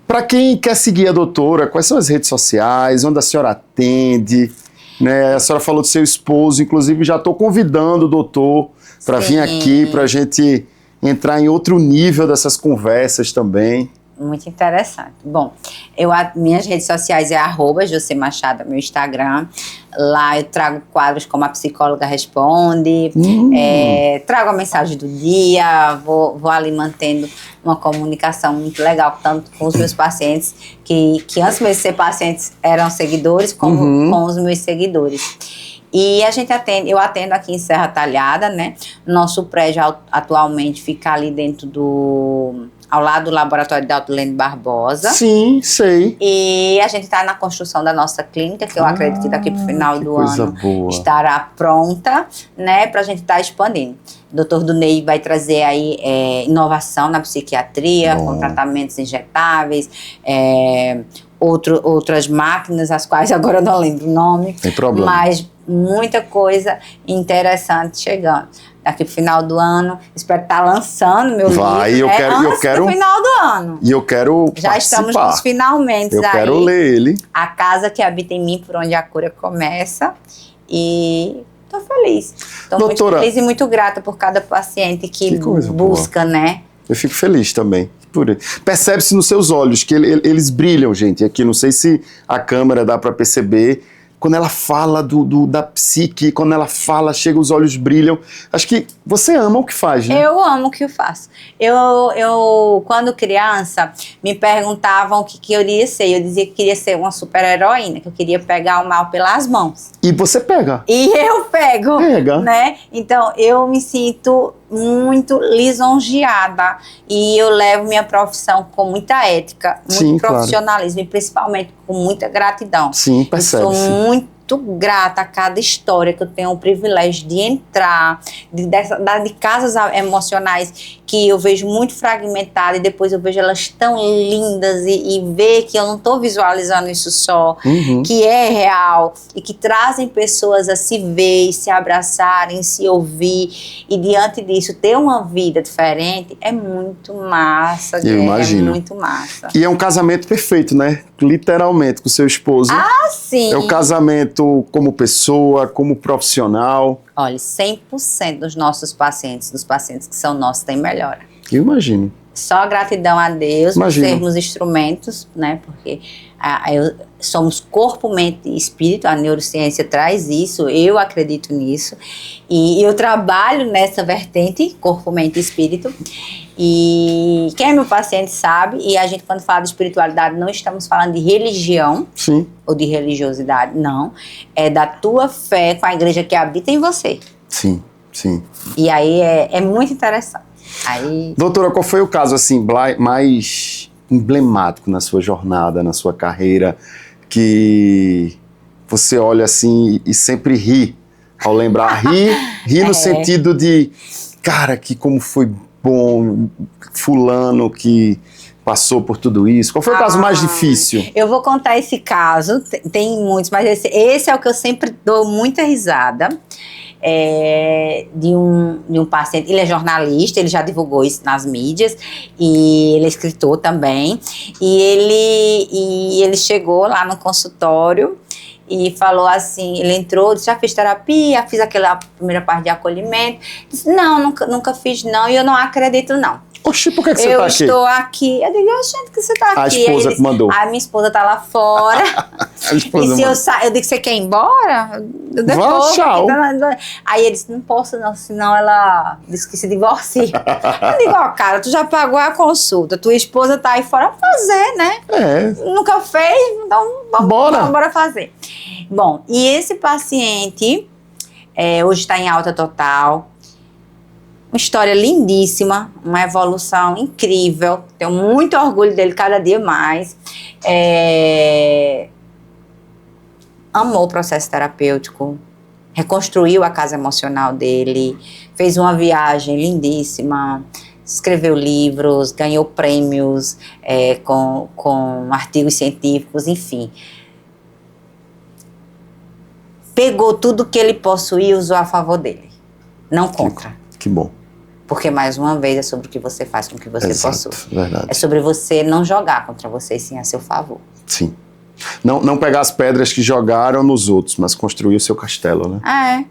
Para quem quer seguir a doutora, quais são as redes sociais, onde a senhora atende? Né? A senhora falou do seu esposo, inclusive já estou convidando o doutor para vir aqui, para a gente entrar em outro nível dessas conversas também. Muito interessante. Bom, minhas redes sociais é @José Machado, meu Instagram. Lá eu trago quadros como A Psicóloga Responde, trago a mensagem do dia, vou ali mantendo uma comunicação muito legal, tanto com os meus pacientes, que antes de ser pacientes eram seguidores, como com os meus seguidores. E eu atendo aqui em Serra Talhada, né? Nosso prédio atualmente fica ali dentro ao lado do laboratório de Aldolene Barbosa. Sim, sei. E a gente está na construção da nossa clínica, que eu acredito que daqui para o final do ano estará pronta, né, para a gente estar expandindo. O doutor Dunei vai trazer aí inovação na psiquiatria, com tratamentos injetáveis, outras máquinas, as quais agora eu não lembro o nome. Tem problema. Mas muita coisa interessante chegando. Daqui pro final do ano, espero estar lançando meu livro. Antes do final do ano. E eu quero Já participar. estamos nos finalmente. Eu quero ler ele. A Casa que Habita em Mim, por onde a cura começa. E estou feliz. Estou muito feliz e muito grata por cada paciente que busca, né? Eu fico feliz também. Percebe-se nos seus olhos que eles brilham, gente. Aqui, não sei se a câmera dá para perceber. Quando ela fala da psique, quando ela fala, chega, os olhos brilham. Acho que você ama o que faz, né? Eu amo o que eu faço. Quando criança, me perguntavam o que eu queria ser. Eu dizia que queria ser uma super-heroína, que eu queria pegar o mal pelas mãos. E você pega. E eu pego. Pega. Né? Então, eu me sinto muito lisonjeada. E eu levo minha profissão com muita ética, muito profissionalismo, e principalmente com muita gratidão. Sim, percebe-se. Eu sou muito grata a cada história que eu tenho o privilégio de entrar, de casas emocionais que eu vejo muito fragmentadas, e depois eu vejo elas tão lindas e ver que eu não estou visualizando isso só, que é real e que trazem pessoas a se ver, se abraçarem, se ouvir, e diante disso ter uma vida diferente é muito massa. Eu imagino. É muito massa. E é um casamento perfeito, né? Literalmente, com seu esposo. Ah, sim! É o casamento como pessoa, como profissional. Olha, 100% dos nossos pacientes, dos pacientes que são nossos, tem melhora. Eu imagino. Só gratidão a Deus por sermos instrumentos, né? Porque somos corpo, mente e espírito, a neurociência traz isso, eu acredito nisso. E eu trabalho nessa vertente, corpo, mente e espírito. E quem é meu paciente sabe, e a gente, quando fala de espiritualidade, não estamos falando de religião. Sim. Ou de religiosidade, não. É da tua fé com a igreja que habita em você. Sim, sim. E aí é muito interessante. Doutora, qual foi o caso assim mais emblemático na sua jornada, na sua carreira, que você olha assim e sempre ri ao lembrar? Ri no sentido de, cara, que como foi bom, fulano que passou por tudo isso. Qual foi o caso mais difícil? Eu vou contar esse caso, tem muitos, mas esse é o que eu sempre dou muita risada. de um paciente. Ele é jornalista, ele já divulgou isso nas mídias, e ele é escritor também. E ele chegou lá no consultório e falou assim, ele entrou, disse, já fiz terapia, fiz aquela primeira parte de acolhimento. Disse, não, nunca fiz não, e eu não acredito não. Oxi, por que você tá aqui? Eu estou aqui. Eu digo, gente, que você tá aqui? A esposa que mandou. A minha esposa tá lá fora. A esposa e se eu digo, você quer ir embora? Vá, tchau. Aí ele disse, não posso não, senão ela disse que se divorcia. Eu digo, ó, cara, tu já pagou a consulta, tua esposa tá aí fora, fazer, né? Nunca fez, então bora fazer. Bom, e esse paciente hoje está em alta total. Uma história lindíssima, uma evolução incrível. Tenho muito orgulho dele cada dia mais. Amou o processo terapêutico, reconstruiu a casa emocional dele, fez uma viagem lindíssima, escreveu livros, ganhou prêmios com artigos científicos, enfim. Pegou tudo que ele possuía e usou a favor dele, não contra. Que bom. Porque, mais uma vez, é sobre o que você faz com o que você possui. Verdade. É sobre você não jogar contra você, sim a seu favor. Sim. Não pegar as pedras que jogaram nos outros, mas construir o seu castelo, né?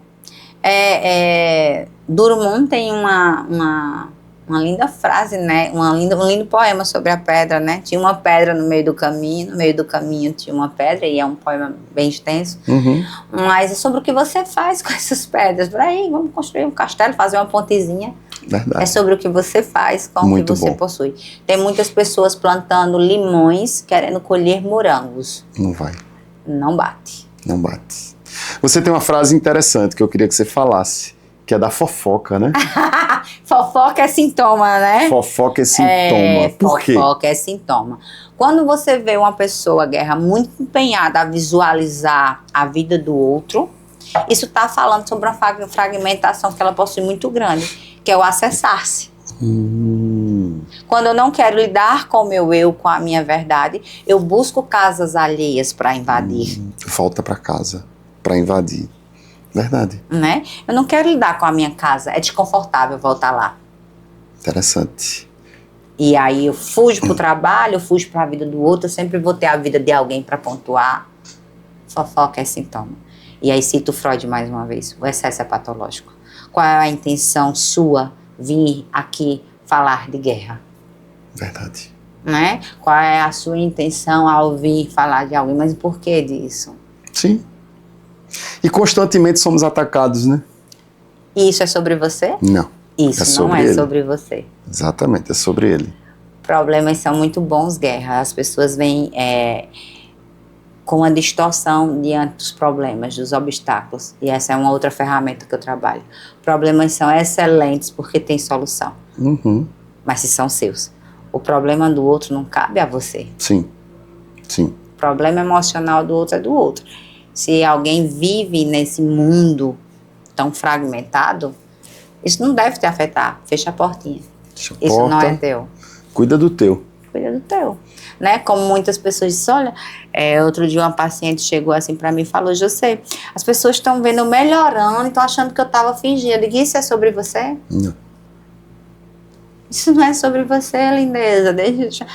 Drummond tem uma linda frase, né? Um lindo poema sobre a pedra, né? Tinha uma pedra no meio do caminho tinha uma pedra, e é um poema bem extenso. Uhum. Mas é sobre o que você faz com essas pedras. Por aí, vamos construir um castelo, fazer uma pontezinha. Verdade. É sobre o que você faz com o que você possui. Tem muitas pessoas plantando limões, querendo colher morangos. Não vai. Não bate. Não bate. Você tem uma frase interessante que eu queria que você falasse, que é da fofoca, né? Fofoca é sintoma, né? Fofoca é sintoma. Por quê? Fofoca é sintoma. Quando você vê uma pessoa, Guerra, muito empenhada a visualizar a vida do outro, isso está falando sobre uma fragmentação que ela possui muito grande, que é o acessar-se. Quando eu não quero lidar com o meu eu, com a minha verdade, eu busco casas alheias para invadir. Volta para casa, para invadir. Verdade. Né? Eu não quero lidar com a minha casa, é desconfortável voltar lá. Interessante. E aí eu fujo pro trabalho, eu fujo para a vida do outro, eu sempre vou ter a vida de alguém para pontuar. Fofoca é sintoma. E aí cito Freud mais uma vez, o excesso é patológico. Qual é a intenção sua vir aqui falar de guerra? Verdade. Né? Qual é a sua intenção ao vir falar de alguém? Mas por que disso? Sim. E constantemente somos atacados, né? E isso é sobre você? Não. Isso não é sobre você. Exatamente, é sobre ele. Problemas são muito bons, Guerra. As pessoas vêm com uma distorção diante dos problemas, dos obstáculos. E essa é uma outra ferramenta que eu trabalho. Problemas são excelentes porque tem solução. Uhum. Mas se são seus. O problema do outro não cabe a você. Sim, sim. O problema emocional do outro é do outro. Se alguém vive nesse mundo tão fragmentado, isso não deve te afetar. Fecha a portinha. Fecha a isso porta, não é teu. Cuida do teu. Cuida do teu. Né? Como muitas pessoas dizem, olha, outro dia uma paciente chegou assim pra mim e falou, José, as pessoas estão vendo eu melhorando e estão achando que eu tava fingindo. Eu digo, isso é sobre você? Não. Isso não é sobre você, lindeza. Deixa...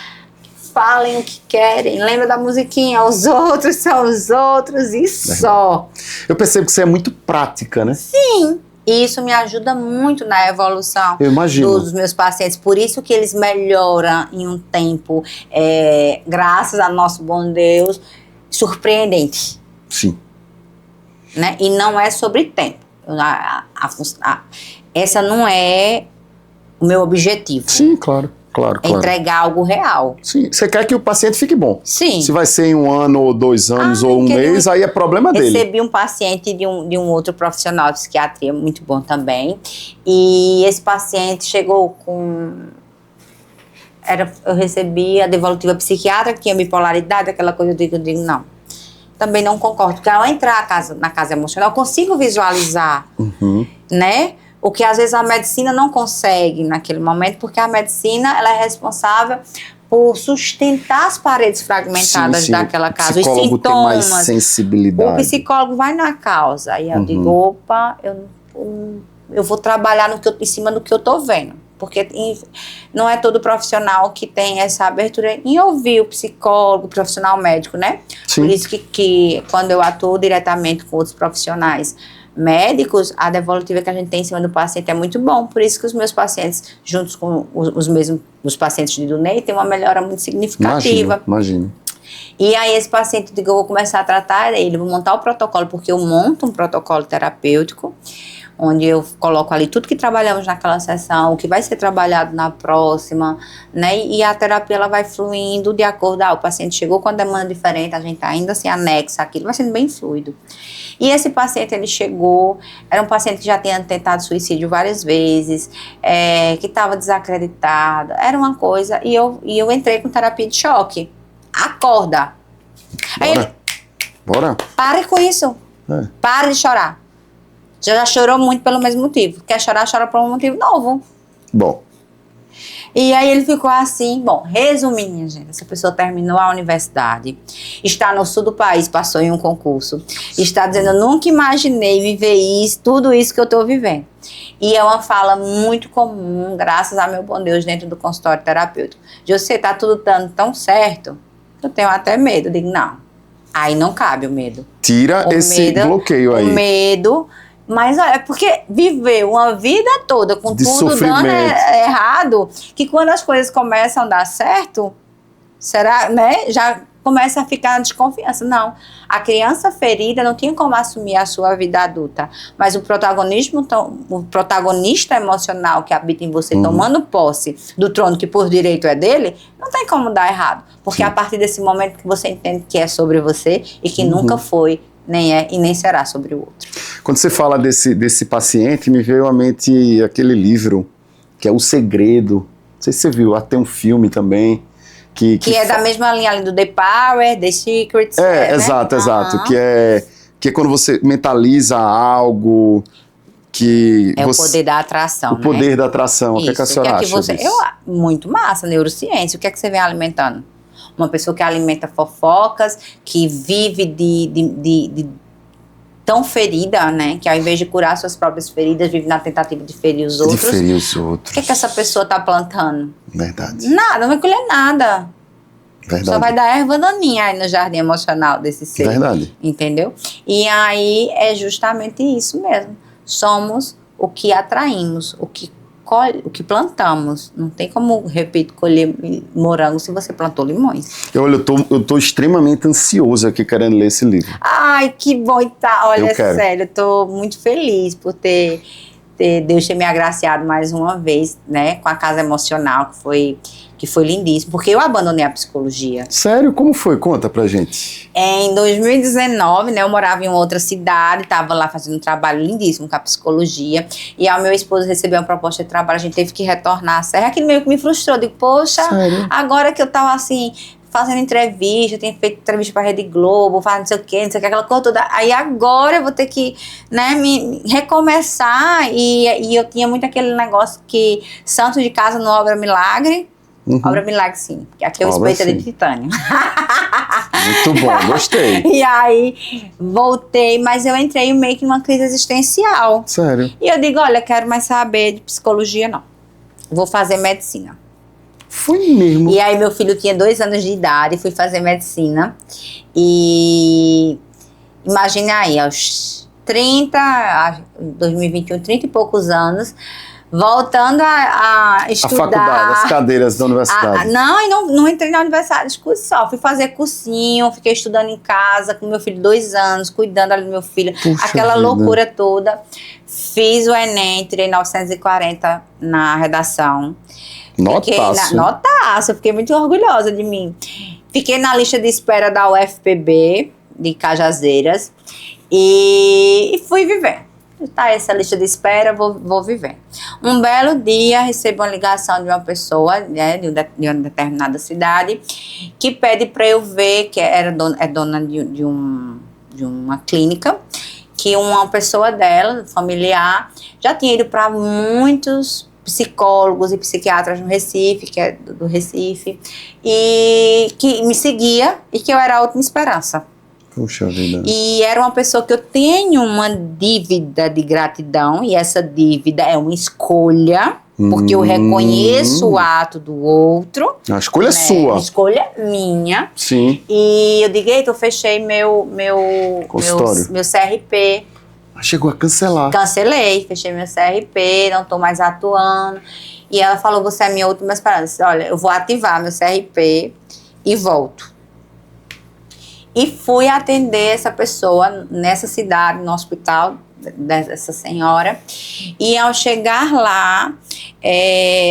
Falem o que querem. Lembra da musiquinha? Os outros são os outros e só. Eu percebo que você é muito prática, né? Sim. E isso me ajuda muito na evolução dos meus pacientes. Por isso que eles melhoram em um tempo, graças ao nosso bom Deus, surpreendente. Sim. Né? E não é sobre tempo. Essa não é o meu objetivo. Sim, claro. Claro. Entregar algo real. Sim, você quer que o paciente fique bom. Sim. Se vai ser em 1 ano, ou 2 anos, ou 1 mês, aí é problema dele. Recebi um paciente de um outro profissional de psiquiatria, muito bom também. E esse paciente chegou com... eu recebi a devolutiva psiquiatra, que tinha bipolaridade, aquela coisa, eu digo não. Também não concordo, porque ao entrar na casa emocional, eu consigo visualizar, né? O que às vezes a medicina não consegue naquele momento, porque a medicina ela é responsável por sustentar as paredes fragmentadas daquela casa, os sintomas. Tem mais sensibilidade. O psicólogo vai na causa. Aí eu digo, opa, eu vou trabalhar em cima do que eu tô vendo. Porque não é todo profissional que tem essa abertura em ouvir o psicólogo, o profissional médico, né? Sim. Por isso que quando eu atuo diretamente com outros profissionais médicos, a devolutiva que a gente tem em cima do paciente é muito bom. Por isso que os meus pacientes, juntos com os pacientes de Dunay, tem uma melhora muito significativa. Imagina. E aí esse paciente, eu digo, eu vou começar a tratar ele, vou montar o protocolo, porque eu monto um protocolo terapêutico, onde eu coloco ali tudo que trabalhamos naquela sessão, o que vai ser trabalhado na próxima, né? E a terapia, ela vai fluindo de acordo, o paciente chegou com a demanda diferente, a gente ainda se anexa aquilo, vai sendo bem fluido. E esse paciente, ele chegou, era um paciente que já tinha tentado suicídio várias vezes, que estava desacreditado, era uma coisa, e eu entrei com terapia de choque. Acorda. Aí ele, Bora. pare com isso, pare de chorar. Já chorou muito pelo mesmo motivo. Quer chorar, chora por um motivo novo. Bom. E aí ele ficou assim, bom, resumindo, minha gente, essa pessoa terminou a universidade, está no sul do país, passou em um concurso, está dizendo, eu nunca imaginei viver isso, tudo isso que eu estou vivendo. E é uma fala muito comum, graças a meu bom Deus, dentro do consultório terapêutico. De você, tá tudo dando tão certo, eu tenho até medo. Eu digo, não, aí não cabe o medo. Tira esse bloqueio aí. O medo... Mas olha, é porque viver uma vida toda com de tudo sofrimento. dando errado, que quando as coisas começam a dar certo, será, né? Já começa a ficar na desconfiança. Não, a criança ferida não tinha como assumir a sua vida adulta, mas o protagonista emocional que habita em você, tomando posse do trono que por direito é dele, não tem como dar errado. Porque a partir desse momento que você entende que é sobre você e que nunca foi, nem é e nem será sobre o outro. Quando você fala desse paciente, me veio à mente aquele livro, que é O Segredo. Não sei se você viu, tem um filme também. Que é da mesma linha ali do The Power, The Secrets. Exato, né? exato. Que é quando você mentaliza algo que... o poder da atração, O poder da atração. O que é que a senhora acha disso? Muito massa, neurociência. O que é que você vem alimentando? Uma pessoa que alimenta fofocas, que vive de tão ferida, né? Que ao invés de curar suas próprias feridas, vive na tentativa de ferir os outros. De ferir os outros. O que essa pessoa está plantando? Verdade. Nada, não vai colher nada. Verdade. Só vai dar erva daninha aí no jardim emocional desse ser. Verdade. Entendeu? E aí é justamente isso mesmo. Somos o que atraímos, o que plantamos. Não tem como, repito, colher morango se você plantou limões. Eu tô extremamente ansioso aqui querendo ler esse livro. Ai, que bom. Olha, sério, eu tô muito feliz por Deus ter me agraciado mais uma vez, né, com a casa emocional, que foi lindíssimo, porque eu abandonei a psicologia. Sério? Como foi? Conta pra gente. Em 2019, né, eu morava em outra cidade, estava lá fazendo um trabalho lindíssimo com a psicologia, e ao meu esposo recebeu uma proposta de trabalho, a gente teve que retornar à Serra, aquilo meio que me frustrou, eu digo, poxa, sério? Agora que eu tava assim, fazendo entrevista, eu tenho feito entrevista pra Rede Globo, fazendo não sei o que, aquela coisa toda, aí agora eu vou ter que, né, me recomeçar, e eu tinha muito aquele negócio que santo de casa não obra milagre. Obra milagre, sim. Porque aqui o espeto é de titânio. Muito bom, gostei. E aí, voltei, mas eu entrei meio que numa crise existencial. Sério? E eu digo, olha, quero mais saber de psicologia, não. Vou fazer medicina. Foi mesmo? E aí, meu filho tinha 2 anos de idade, fui fazer medicina. E imagine aí, aos 2021, 30 e poucos anos, voltando a estudar. A faculdade, as cadeiras da universidade. Não entrei na universidade, só fui fazer cursinho, fiquei estudando em casa com meu filho 2 anos, cuidando ali do meu filho, Puxa aquela vida. loucura toda. Fiz o Enem, tirei 940 na redação. Notaço. Notaço, eu fiquei muito orgulhosa de mim. Fiquei na lista de espera da UFPB, de Cajazeiras, e fui viver. Tá, essa lista de espera, vou viver. Um belo dia, recebo uma ligação de uma pessoa, né, de uma determinada cidade, que pede para eu ver, que é dona de uma clínica, que uma pessoa dela, familiar, já tinha ido para muitos psicólogos e psiquiatras no Recife, que é do Recife, e que me seguia e que eu era a última esperança. Puxa vida. E era uma pessoa que eu tenho uma dívida de gratidão, e essa dívida é uma escolha, porque eu reconheço o ato do outro. A escolha é sua. A escolha é minha. Sim. E eu digo, eita, eu fechei meu CRP. Chegou a cancelar. Cancelei, fechei meu CRP, não estou mais atuando. E ela falou, você é minha última esperança. Olha, eu vou ativar meu CRP e volto. E fui atender essa pessoa nessa cidade, no hospital dessa senhora. E ao chegar lá,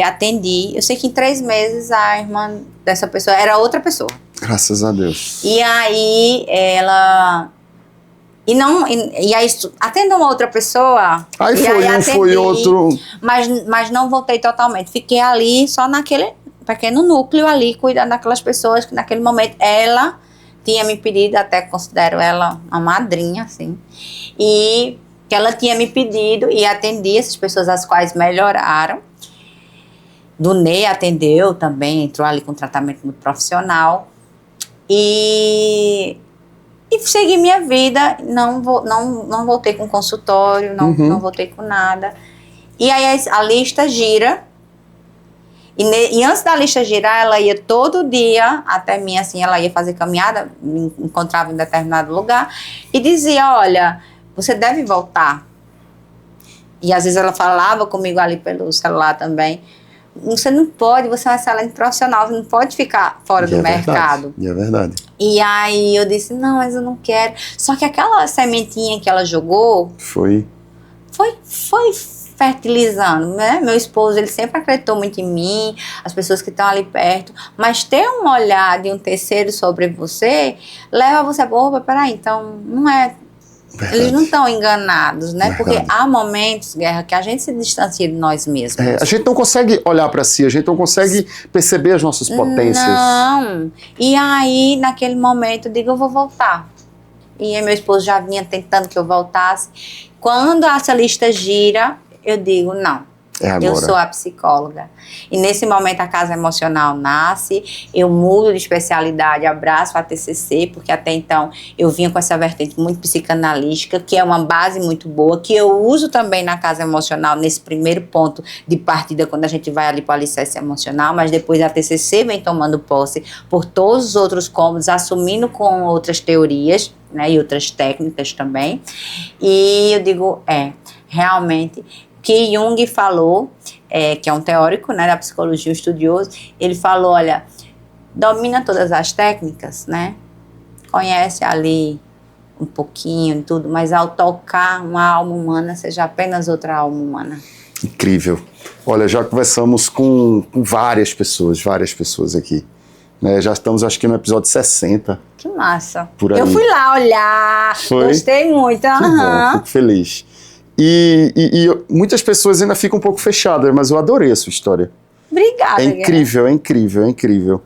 atendi. Eu sei que em 3 meses a irmã dessa pessoa era outra pessoa. Graças a Deus. E aí ela... E aí atendo uma outra pessoa. Aí foi um, foi outro. Mas não voltei totalmente. Fiquei ali só naquele pequeno núcleo ali, cuidando daquelas pessoas que naquele momento ela tinha me pedido, até considero ela uma madrinha, assim. E que ela tinha me pedido e atendi essas pessoas, as quais melhoraram. Dunei atendeu também, entrou ali com tratamento muito profissional. E segui minha vida, não voltei com consultório, não voltei com nada. E aí a lista gira, e antes da lista girar, ela ia todo dia até mim, assim, ela ia fazer caminhada, me encontrava em determinado lugar, e dizia, olha, você deve voltar. E às vezes ela falava comigo ali pelo celular também, você não pode, você é um excelente profissional, você não pode ficar fora do mercado. É verdade. E aí eu disse, não, mas eu não quero. Só que aquela sementinha que ela jogou... Foi fertilizando, né? Meu esposo, ele sempre acreditou muito em mim, as pessoas que estão ali perto. Mas ter um olhar de um terceiro sobre você, leva você a... Opa, peraí, então não é... Verdade. Eles não estão enganados, né? Verdade. Porque há momentos, Guerra, que a gente se distancia de nós mesmos. A gente não consegue olhar para si, a gente não consegue perceber as nossas potências. Não. E aí, naquele momento, eu digo, eu vou voltar. E aí, meu esposo já vinha tentando que eu voltasse. Quando essa lista gira, eu digo, não. Eu sou a psicóloga. E nesse momento a casa emocional nasce, eu mudo de especialidade, abraço a TCC, porque até então eu vinha com essa vertente muito psicanalística, que é uma base muito boa, que eu uso também na casa emocional, nesse primeiro ponto de partida, quando a gente vai ali para o alicerce emocional, mas depois a TCC vem tomando posse por todos os outros cômodos, assumindo com outras teorias, né, e outras técnicas também. E eu digo, realmente... que Jung falou, que é um teórico, né, da psicologia, um estudioso, ele falou, olha, domina todas as técnicas, né, conhece ali um pouquinho e tudo, mas ao tocar uma alma humana, seja apenas outra alma humana. Incrível. Olha, já conversamos com várias pessoas aqui. Né, já estamos, acho que no episódio 60. Que massa. Por aí. Eu fui lá olhar, gostei muito. Que bom, fico feliz. E muitas pessoas ainda ficam um pouco fechadas, mas eu adorei a sua história. Obrigada. É incrível, é incrível, é incrível.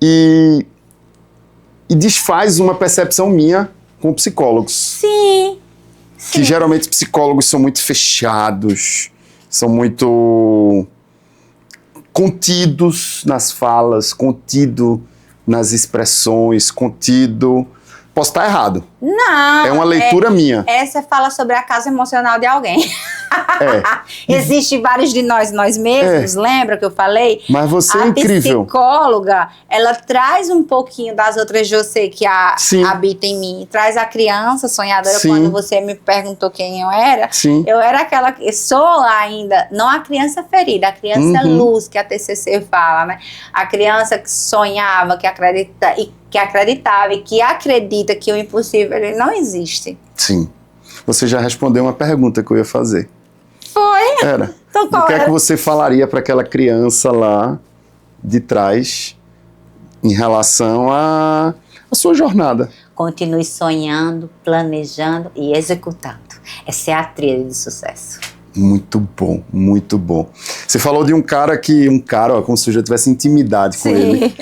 E desfaz uma percepção minha com psicólogos. Sim. Que geralmente psicólogos são muito fechados, são muito contidos nas falas, contido nas expressões, contido... Posso estar errado. Não. É uma leitura minha. Essa fala sobre a casa emocional de alguém. Existe vários de nós mesmos, lembra que eu falei? Mas você é incrível. A psicóloga, ela traz um pouquinho das outras você que habita em mim. Traz a criança sonhadora. Sim. Quando você me perguntou quem eu era, sim, eu era aquela... Sou ainda, não a criança ferida, a criança luz, que a TCC fala, né? A criança que sonhava, que acreditava e que acredita que o impossível ele não existe. Sim. Você já respondeu uma pergunta que eu ia fazer. Foi? Era. Então, o que é que você falaria para aquela criança lá de trás em relação à sua jornada? Continue sonhando, planejando e executando. Essa é a trilha de sucesso. Muito bom, muito bom. Você falou de um cara, como se eu já tivesse intimidade com ele,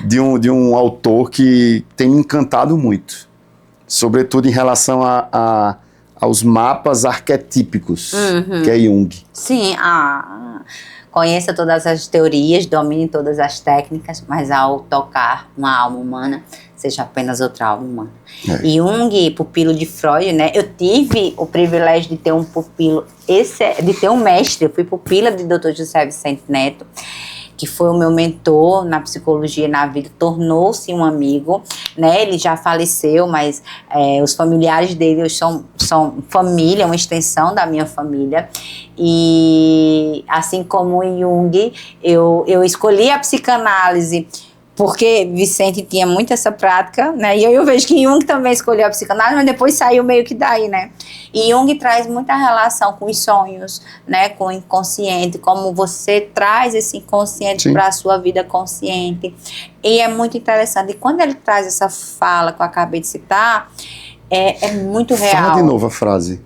de um autor que tem me encantado muito, sobretudo em relação aos mapas arquetípicos, que é Jung. Sim, Conheça todas as teorias, domine todas as técnicas, mas ao tocar uma alma humana, seja apenas outra alma humana. E Jung, pupilo de Freud, né? Eu tive o privilégio de ter um pupilo, de ter um mestre. Eu fui pupila de Dr. José Vicente Neto, que foi o meu mentor na psicologia e na vida, tornou-se um amigo, né? Ele já faleceu, mas os familiares dele são família, uma extensão da minha família. E assim como o Jung, eu escolhi a psicanálise porque Vicente tinha muito essa prática, né? E eu vejo que Jung também escolheu a psicanálise, mas depois saiu meio que daí, né? E Jung traz muita relação com os sonhos, né? Com o inconsciente, como você traz esse inconsciente para a sua vida consciente. E é muito interessante. E quando ele traz essa fala que eu acabei de citar, é muito real. Fala de novo a frase.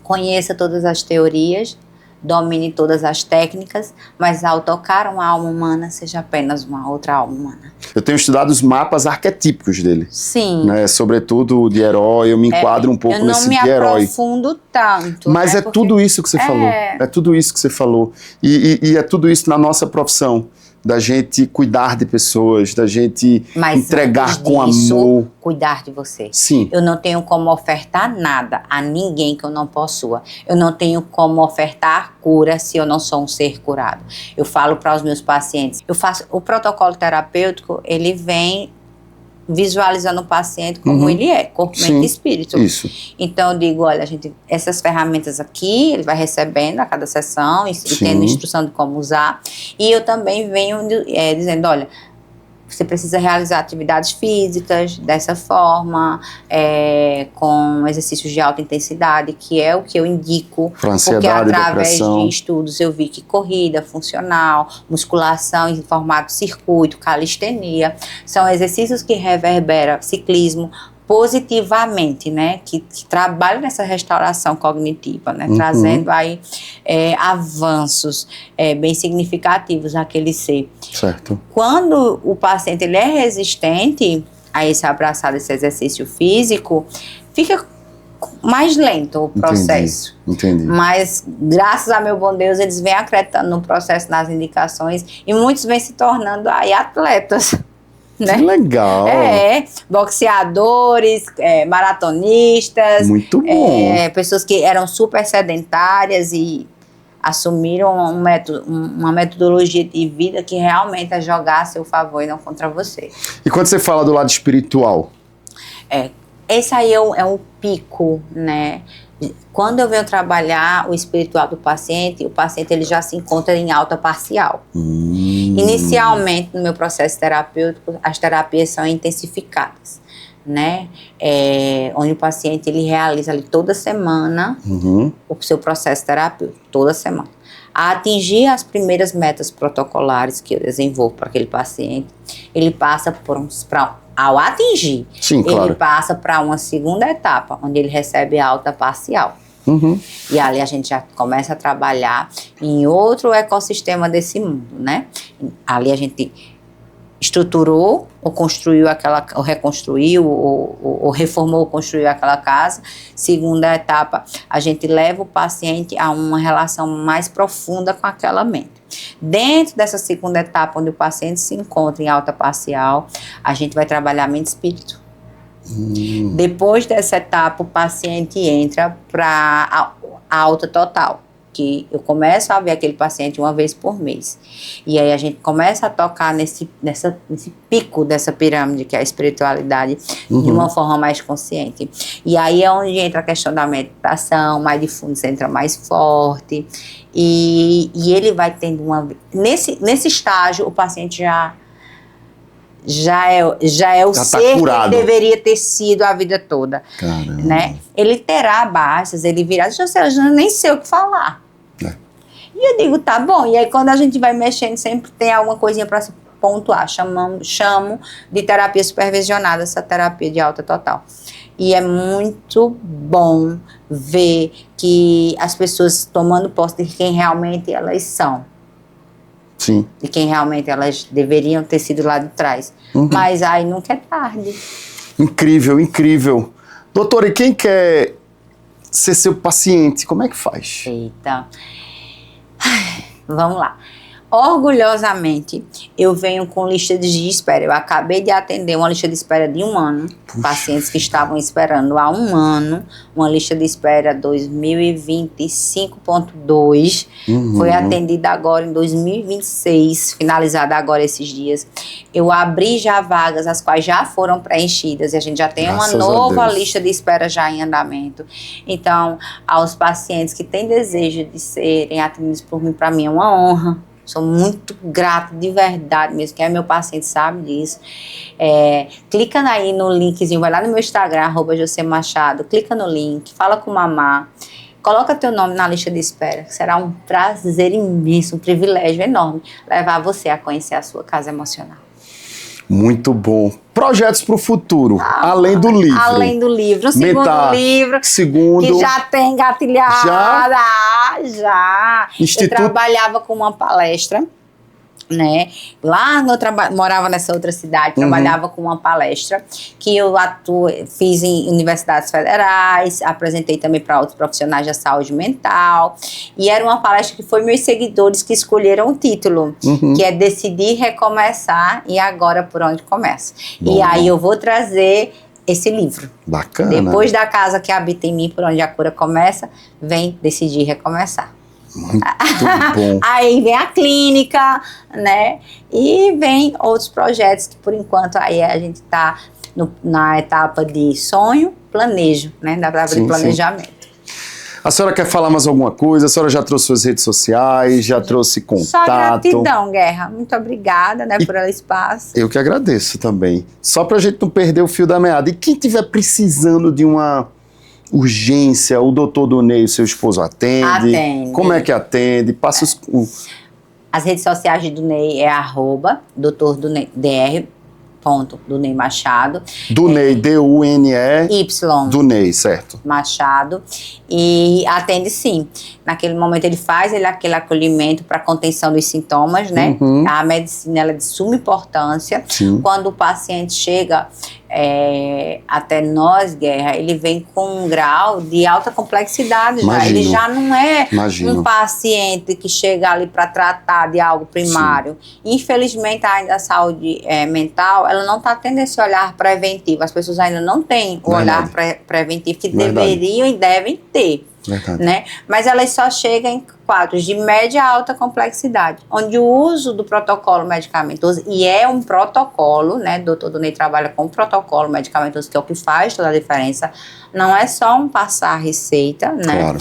Conheça todas as teorias, domine todas as técnicas, mas ao tocar uma alma humana, seja apenas uma outra alma humana. Eu tenho estudado os mapas arquetípicos dele. Sim. Né? Sobretudo de herói, eu me enquadro um pouco nesse de herói. Eu não me aprofundo tanto. Mas né? Porque tudo isso que você falou. É tudo isso que você falou. E é tudo isso na nossa profissão. Da gente cuidar de pessoas, da gente entregar com amor. Cuidar de você. Sim. Eu não tenho como ofertar nada a ninguém que eu não possua. Eu não tenho como ofertar cura se eu não sou um ser curado. Eu falo para os meus pacientes, o protocolo terapêutico, ele vem visualizando o paciente como ele é, corpo, mente e espírito. Isso. Então eu digo, olha, essas ferramentas aqui, ele vai recebendo a cada sessão e tendo instrução de como usar. E eu também venho dizendo, olha, você precisa realizar atividades físicas dessa forma, com exercícios de alta intensidade, que é o que eu indico. Para ansiedade, porque através depressão. de estudos eu vi que corrida funcional, musculação em formato circuito, calistenia, são exercícios que reverberam ciclismo positivamente, né, que trabalham nessa restauração cognitiva, né, trazendo aí avanços bem significativos àquele ser. Certo. Quando o paciente ele é resistente a esse abraçar desse exercício físico, fica mais lento o processo. Entendi. Mas, graças a meu bom Deus, eles vêm acreditando no processo, nas indicações, e muitos vêm se tornando aí atletas. Né? Que legal! Boxeadores, maratonistas. Muito bom. Pessoas que eram super sedentárias e assumiram uma metodologia de vida que realmente é jogar a seu favor e não contra você. E quando você fala do lado espiritual? Esse aí é o pico, né? Quando eu venho trabalhar o espiritual do paciente, o paciente ele já se encontra em alta parcial. Inicialmente, no meu processo terapêutico, as terapias são intensificadas, né? Onde o paciente ele realiza ali toda semana o seu processo terapêutico, toda semana. A atingir as primeiras metas protocolares que eu desenvolvo para aquele paciente, ele passa ao atingir, ele passa para uma segunda etapa, onde ele recebe alta parcial. E ali a gente já começa a trabalhar em outro ecossistema desse mundo, né? Ali a gente estruturou ou construiu ou reconstruiu ou reformou ou construiu aquela casa. Segunda etapa, a gente leva o paciente a uma relação mais profunda com aquela mente. Dentro dessa segunda etapa, onde o paciente se encontra em alta parcial, a gente vai trabalhar mente e espírito. Depois dessa etapa, o paciente entra para a alta total, que eu começo a ver aquele paciente uma vez por mês. E aí a gente começa a tocar nesse pico dessa pirâmide, que é a espiritualidade, de uma forma mais consciente. E aí é onde entra a questão da meditação, mindfulness entra mais forte. E ele vai tendo nesse estágio, o paciente já é o ser que ele deveria ter sido a vida toda. Caramba. Né? Ele terá baixas, ele virá, eu nem sei o que falar. E eu digo, tá bom. E aí quando a gente vai mexendo, sempre tem alguma coisinha para se pontuar. Chamo de terapia supervisionada, essa terapia de alta total. E é muito bom ver que as pessoas tomando posse de quem realmente elas são. Sim. De quem realmente elas deveriam ter sido lá de trás. Mas aí nunca é tarde. Incrível, incrível. Doutora, e quem quer ser seu paciente, como é que faz? Eita. Vamos lá. Orgulhosamente, eu venho com lista de espera. Eu acabei de atender uma lista de espera de 1 ano. Puxa. Pacientes que estavam esperando há 1 ano. Uma lista de espera 2025.2. Foi atendida agora em 2026, finalizada agora esses dias. Eu abri já vagas, as quais já foram preenchidas. E a gente já tem Graças uma nova a Deus. lista de espera já em andamento. Então, aos pacientes que têm desejo de serem atendidos por mim, para mim é uma honra. Sou muito grata, de verdade mesmo. Quem é meu paciente sabe disso. Clica aí no linkzinho, vai lá no meu Instagram, @josemachado, clica no link, fala com mamá, coloca teu nome na lista de espera. Será um prazer imenso, um privilégio enorme levar você a conhecer a sua casa emocional. Muito bom. Projetos para o futuro, além do livro. Além do livro. O segundo livro, que já tem engatilhado. Já. Instituto... Eu trabalhava com uma palestra, né? Lá eu morava nessa outra cidade, trabalhava com uma palestra que eu fiz em universidades federais, apresentei também para outros profissionais da saúde mental, e era uma palestra que foi meus seguidores que escolheram o título, que é Decidir Recomeçar e Agora Por Onde Começa. Bom. E aí eu vou trazer esse livro. Bacana. Depois da casa que habita em mim, por onde a cura começa, vem Decidir Recomeçar. Muito bom. Aí vem a clínica, né? E vem outros projetos que, por enquanto, aí a gente está na etapa de sonho, planejo, né? Na etapa de planejamento. Sim. A senhora quer falar mais alguma coisa? A senhora já trouxe suas redes sociais, já trouxe contato? Só gratidão, Guerra. Muito obrigada, né, por esse espaço. Eu que agradeço também. Só pra gente não perder o fio da meada. E quem tiver precisando de uma urgência, o doutor Dunei, o seu esposo, atende? Atende. Como é que atende? Passa As redes sociais de Dunei é @Dr. Dunei, Dunei Machado. Dunei, D-U-N-E. Y. Dunei, certo. Machado. E atende sim. Naquele momento ele faz aquele acolhimento para contenção dos sintomas, né? A medicina ela é de suma importância. Sim. Quando o paciente chega até nós, Guerra, ele vem com um grau de alta complexidade. Já. Ele já não é um paciente que chega ali para tratar de algo primário. Sim. Infelizmente, ainda a saúde mental, ela não está tendo esse olhar preventivo. As pessoas ainda não têm o olhar preventivo que deveriam e devem ter. Né? Mas elas só chegam em quadros de média a alta complexidade, onde o uso do protocolo medicamentoso, e é um protocolo, né? O Dr. Dunei trabalha com protocolo medicamentoso, que é o que faz toda a diferença, não é só um passar a receita, né? Claro.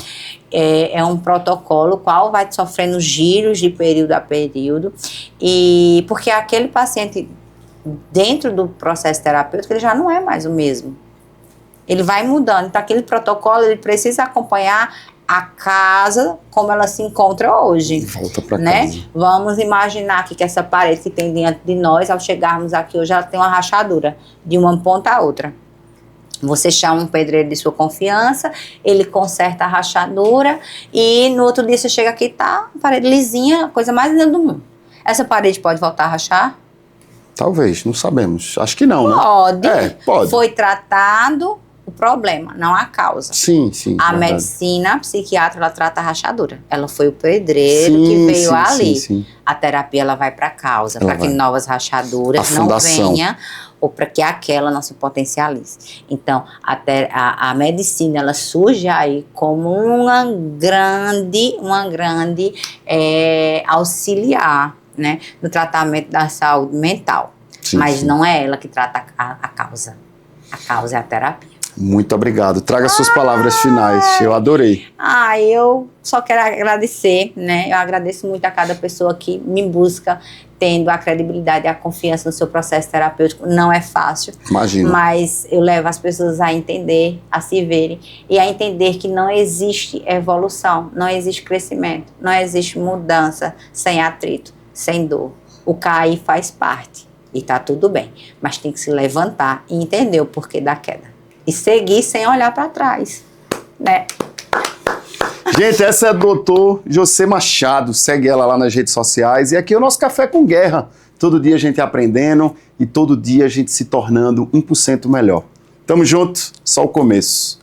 É um protocolo qual vai sofrendo giros de período a período, e porque aquele paciente, dentro do processo terapêutico, ele já não é mais o mesmo. Ele vai mudando. Então, aquele protocolo, ele precisa acompanhar a casa como ela se encontra hoje. Volta para casa. Vamos imaginar aqui que essa parede que tem diante de nós, ao chegarmos aqui hoje, ela tem uma rachadura de uma ponta a outra. Você chama um pedreiro de sua confiança, ele conserta a rachadura e no outro dia você chega aqui e tá a parede lisinha, a coisa mais linda do mundo. Essa parede pode voltar a rachar? Talvez, não sabemos. Acho que não, pode. Né? Pode. Foi tratado o problema, não a causa. Sim. A medicina, a psiquiatra, ela trata a rachadura. Ela foi o pedreiro que veio ali. Sim. A terapia, ela vai para a causa, para que novas rachaduras não venham ou para que aquela não se potencialize. Então, a medicina, ela surge aí como uma grande auxiliar, né, no tratamento da saúde mental. Mas não é ela que trata a causa. A causa é a terapia. Muito obrigado. Traga suas palavras finais. Eu adorei. Eu só quero agradecer, né? Eu agradeço muito a cada pessoa que me busca, tendo a credibilidade e a confiança no seu processo terapêutico. Não é fácil. Imagina. Mas eu levo as pessoas a entender, a se verem e a entender que não existe evolução, não existe crescimento, não existe mudança sem atrito, sem dor. O cair faz parte e tá tudo bem, mas tem que se levantar e entender o porquê da queda. E seguir sem olhar para trás, né? Gente, essa é a doutor José Machado. Segue ela lá nas redes sociais. E aqui é o nosso Café com Guerra. Todo dia a gente aprendendo e todo dia a gente se tornando 1% melhor. Tamo junto, só o começo.